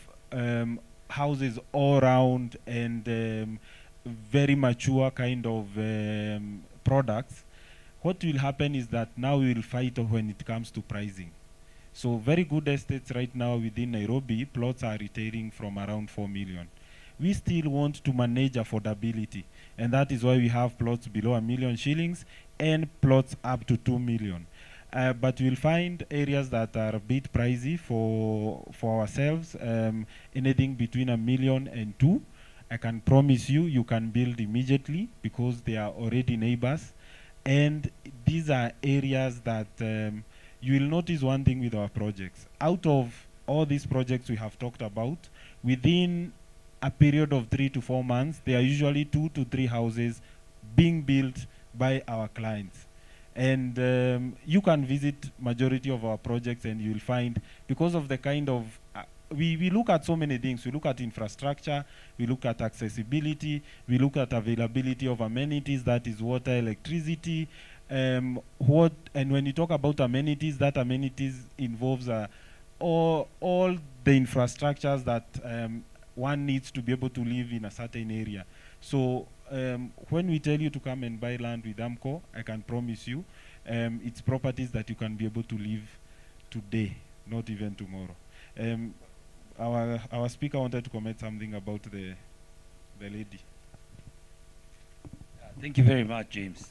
houses all around and very mature kind of products. What will happen is that now we will fight when it comes to pricing. So very good estates right now within Nairobi, plots are retailing from around 4 million. We still want to manage affordability, and that is why we have plots below 1 million shillings and plots up to 2 million. But we'll find areas that are a bit pricey for ourselves, anything between 1 million and 2. I can promise you, you can build immediately because they are already neighbors. And these are areas that you will notice one thing with our projects. Out of all these projects we have talked about, within a period of 3 to 4 months, there are usually 2 to 3 houses being built by our clients. And you can visit majority of our projects and you'll find, because of the kind of, we look at so many things. We look at infrastructure, we look at accessibility, we look at availability of amenities, that is water, electricity. And when you talk about amenities, that amenities involves all the infrastructures that one needs to be able to live in a certain area. So when we tell you to come and buy land with AMCO, I can promise you, it's properties that you can be able to live today, not even tomorrow. Our speaker wanted to comment something about the lady. Thank you very much, James.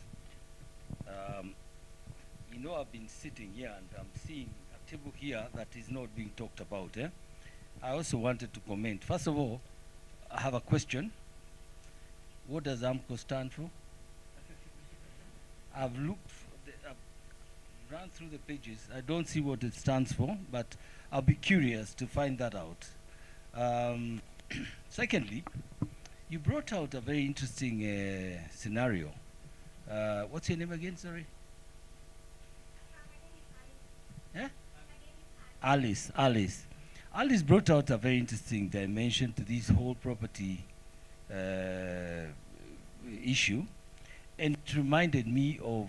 You know, I've been sitting here and I'm seeing a table here that is not being talked about. I also wanted to comment. First of all, I have a question. What does AMCO stand for? I've run through the pages. I don't see what it stands for, but I'll be curious to find that out. Secondly, you brought out a very interesting scenario. What's your name again, sorry? Yeah? Alice. Alice brought out a very interesting dimension to this whole property issue, and it reminded me of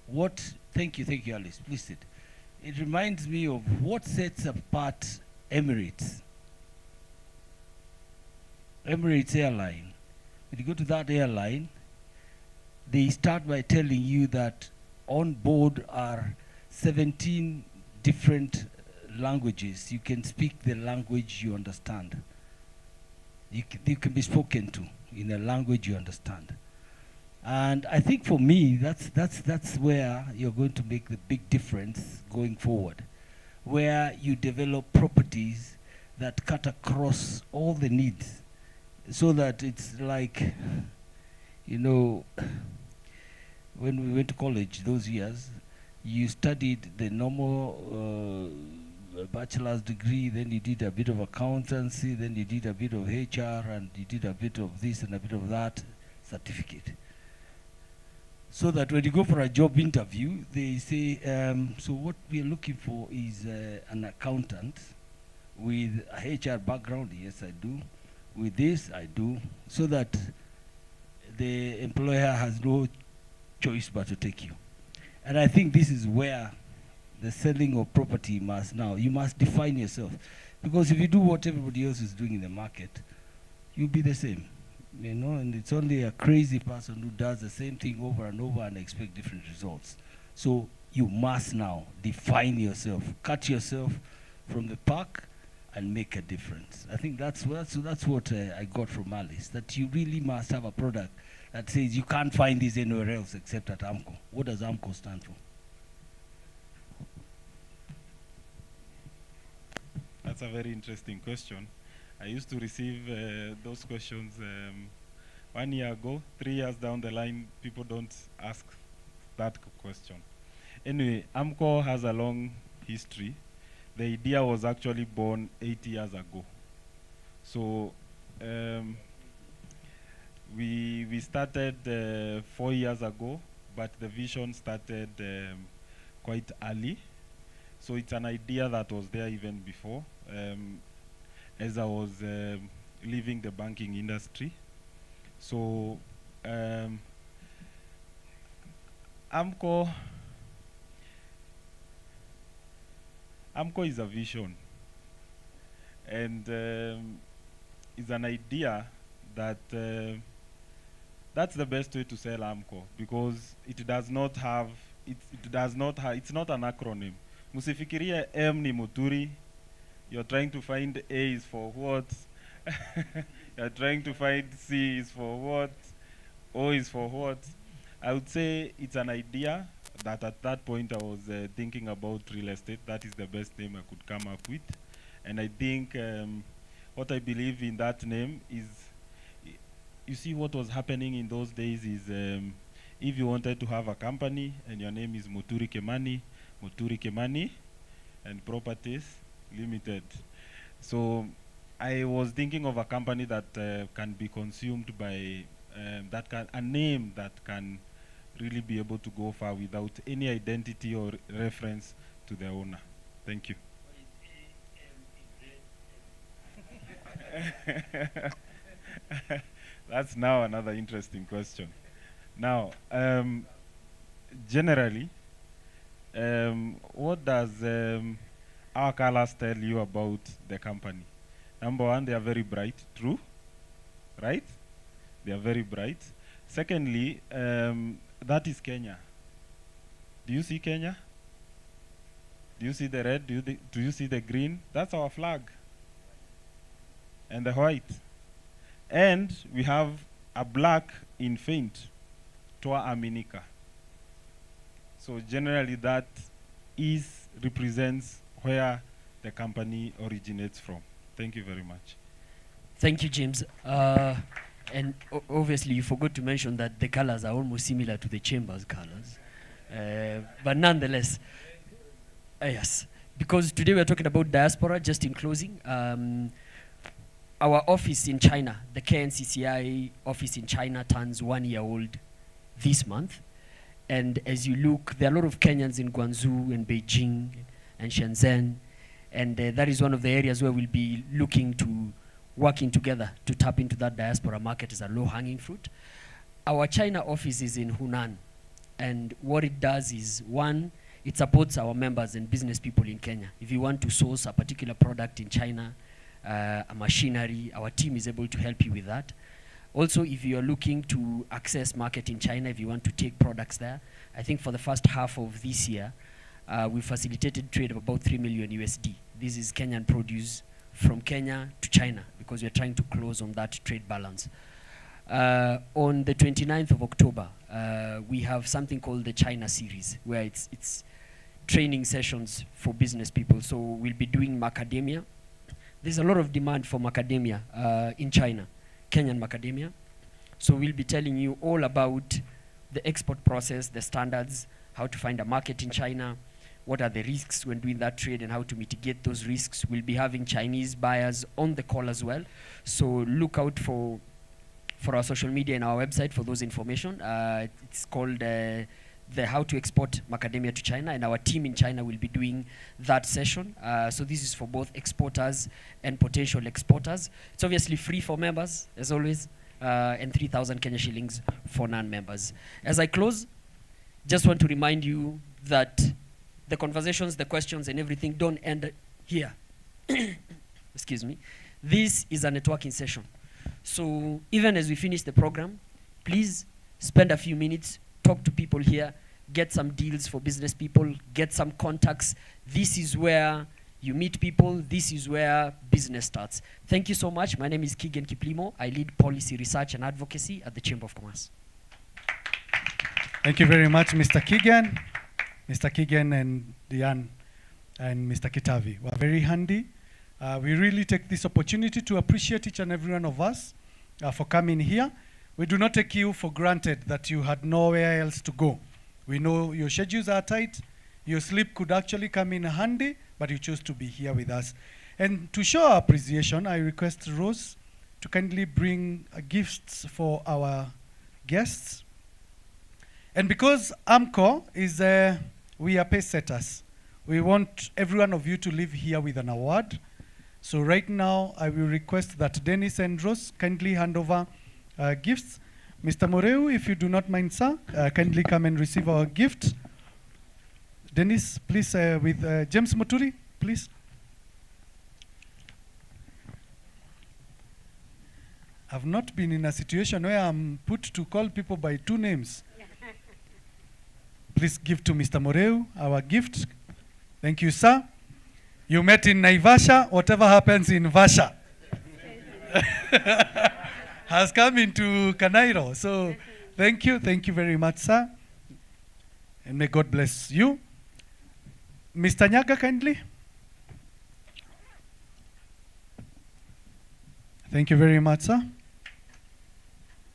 what, thank you Alice, please sit. it reminds me of what sets apart Emirates. Emirates airline. When you go to that airline, they start by telling you that on board are 17 different languages. You can speak the language you understand. You can be spoken to in a language you understand. And I think for me, that's where you're going to make the big difference going forward, where you develop properties that cut across all the needs, so that it's like, you know, when we went to college those years, you studied the normal bachelor's degree, then you did a bit of accountancy, then you did a bit of HR, and you did a bit of this and a bit of that certificate. So that when you go for a job interview, they say, so what we are looking for is an accountant with a HR background. Yes, I do. With this, I do. So that the employer has no choice but to take you. And I think this is where the selling of property must now, you must define yourself. Because if you do what everybody else is doing in the market, you'll be the same. You know, and it's only a crazy person who does the same thing over and over and expect different results. So you must now define yourself, cut yourself from the pack and make a difference. I think that's what I got from Alice, that you really must have a product that says you can't find this anywhere else except at AMCO. What does AMCO stand for? That's a very interesting question. I used to receive those questions 1 year ago. 3 years down the line, people don't ask that question. Anyway, AMCO has a long history. The idea was actually born 8 years ago. So we started 4 years ago, but the vision started quite early. So it's an idea that was there even before. As I was leaving the banking industry. So AMCO is a vision, and is an idea that that's the best way to sell AMCO, because it does not have, it's not an acronym. Musifikiria M ni Muturi. You're trying to find A is for what? You're trying to find C is for what? O is for what? I would say it's an idea that at that point I was thinking about real estate. That is the best name I could come up with. And I think what I believe in that name is, you see what was happening in those days is if you wanted to have a company and your name is Muturi Kemani and Properties Limited. So I was thinking of a company that can be consumed by, a name that can really be able to go far without any identity or reference to the owner. Thank you. That's now another interesting question. Now, generally, what does our colors tell you about the company? Number one, they are very bright, true, right? They are very bright. Secondly, that is Kenya. Do you see Kenya? Do you see the red? Do you see the green? That's our flag. And the white. And we have a black in faint, Toa Aminika. So generally that represents where the company originates from. Thank you very much. Thank you, James. And obviously you forgot to mention that the colors are almost similar to the chamber's colors. But nonetheless, yes, because today we're talking about diaspora. Just in closing, our office in China, the KNCCI office in China, turns 1 year old this month. And as you look, there are a lot of Kenyans in Guangzhou and Beijing and Shenzhen. And that is one of the areas where we'll be looking to working together to tap into that diaspora market as a low-hanging fruit. Our China office is in Hunan. And what it does is, one, it supports our members and business people in Kenya. If you want to source a particular product in China, a machinery, our team is able to help you with that. Also, if you are looking to access market in China, if you want to take products there, I think for the first half of this year, we facilitated trade of about 3 million USD. This is Kenyan produce from Kenya to China, because we're trying to close on that trade balance. On the 29th of October, we have something called the China series, where it's training sessions for business people. So we'll be doing macadamia. There's a lot of demand for macadamia in China, Kenyan macadamia. So we'll be telling you all about the export process, the standards, how to find a market in China, what are the risks when doing that trade and how to mitigate those risks. We'll be having Chinese buyers on the call as well. So look out for our social media and our website for those information. It's called the How to Export Macadamia to China, and our team in China will be doing that session. So this is for both exporters and potential exporters. It's obviously free for members, as always, and 3,000 Kenya shillings for non-members. As I close, just want to remind you that the conversations, the questions, and everything don't end here. Excuse me. This is a networking session. So even as we finish the program, please spend a few minutes, talk to people here, get some deals for business people, get some contacts. This is where you meet people. This is where business starts. Thank you so much. My name is Kigen Kiplimo. I lead policy research and advocacy at the Chamber of Commerce. Thank you very much, Mr. Kigen. Mr. Kigen and Diane and Mr. Kitavi were very handy. We really take this opportunity to appreciate each and every one of us for coming here. We do not take you for granted that you had nowhere else to go. We know your schedules are tight. Your sleep could actually come in handy, but you chose to be here with us. And to show our appreciation, I request Rose to kindly bring gifts for our guests. And because AMCO is, we are pace setters, we want every one of you to leave here with an award. So right now, I will request that Dennis and Rose kindly hand over gifts. Mr. Moreu, if you do not mind, sir, kindly come and receive our gift. Dennis, please, with James Moturi, please. I've not been in a situation where I'm put to call people by two names. Please give to Mr. Moreu our gift. Thank you, sir. You met in Naivasha. Whatever happens in Vasha has come into Kanairo. So thank you very much, sir. And may God bless you. Mr. Nyaga, kindly. Thank you very much, sir.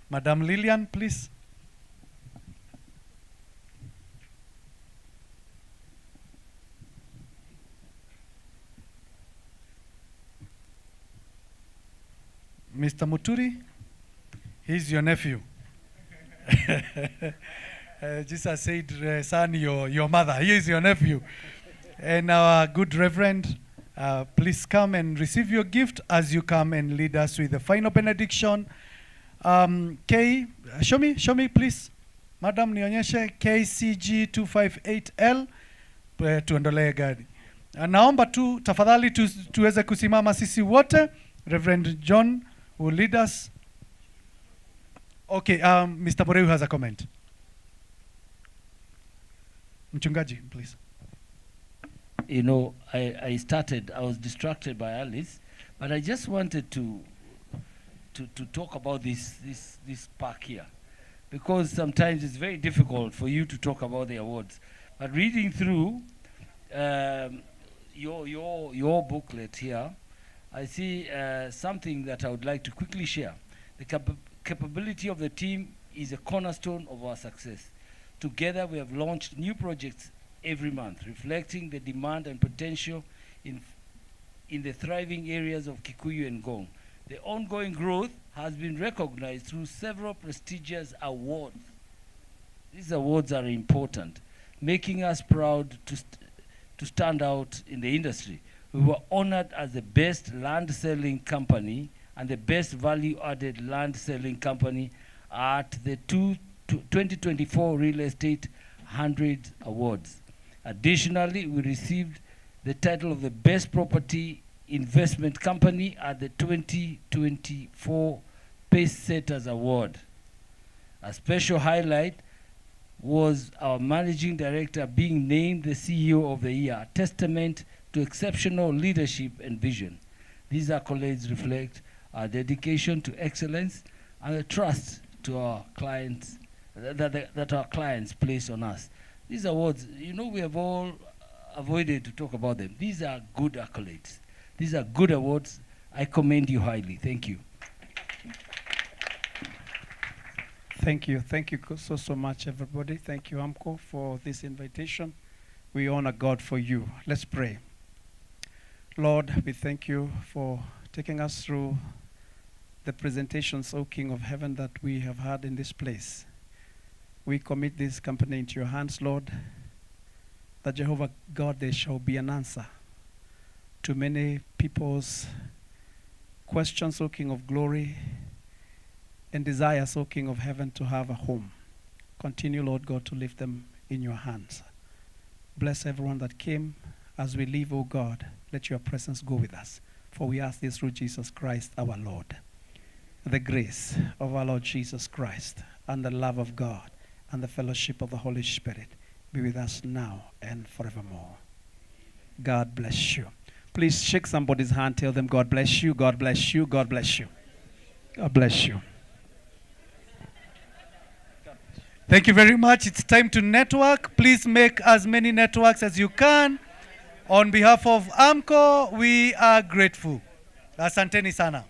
Madam Lillian, please. Mr. Muturi, he's your nephew. Jesus said, son, your mother. He is your nephew. And our good reverend, please come and receive your gift as you come and lead us with the final benediction. Kay, show me please. Madam, nionyeshe KCG 258L. Tuendelee gari. Naomba tu tafadhali tuweze kusimama sisi wote. Reverend John will lead us. Okay, Mr. Moreu has a comment. Mchungaji, please. You know, I was distracted by Alice, but I just wanted to talk about this park here, because sometimes it's very difficult for you to talk about the awards. But reading through your booklet here, I see something that I would like to quickly share. The capability of the team is a cornerstone of our success. Together, we have launched new projects every month, reflecting the demand and potential in the thriving areas of Kikuyu and Ngong. The ongoing growth has been recognized through several prestigious awards. These awards are important, making us proud to stand out in the industry. We were honored as the best land selling company and the best value-added land selling company at the 2024 Real Estate 100 Awards. Additionally, we received the title of the Best Property Investment Company at the 2024 Pace Setters Award. A special highlight was our managing director being named the CEO of the year, a testament to exceptional leadership and vision. These accolades reflect our dedication to excellence and the trust to our clients that our clients place on us. These awards, you know, we have all avoided to talk about them. These are good accolades. These are good awards. I commend you highly. Thank you. Thank you. Thank you so much, everybody. Thank you, AMCO, for this invitation. We honor God for you. Let's pray. Lord, we thank you for taking us through the presentations, O King of Heaven, that we have had in this place. We commit this company into your hands, Lord, that Jehovah God, there shall be an answer to many people's questions, O King of Glory, and desires, O King of Heaven, to have a home. Continue, Lord God, to lift them in your hands. Bless everyone that came. As we leave, O God, let your presence go with us. For we ask this through Jesus Christ, our Lord. The grace of our Lord Jesus Christ and the love of God and the fellowship of the Holy Spirit be with us now and forevermore. God bless you. Please shake somebody's hand. Tell them, God bless you, God bless you, God bless you. God bless you. Thank you very much. It's time to network. Please make as many networks as you can. On behalf of AMCO, we are grateful. Asanteni sana.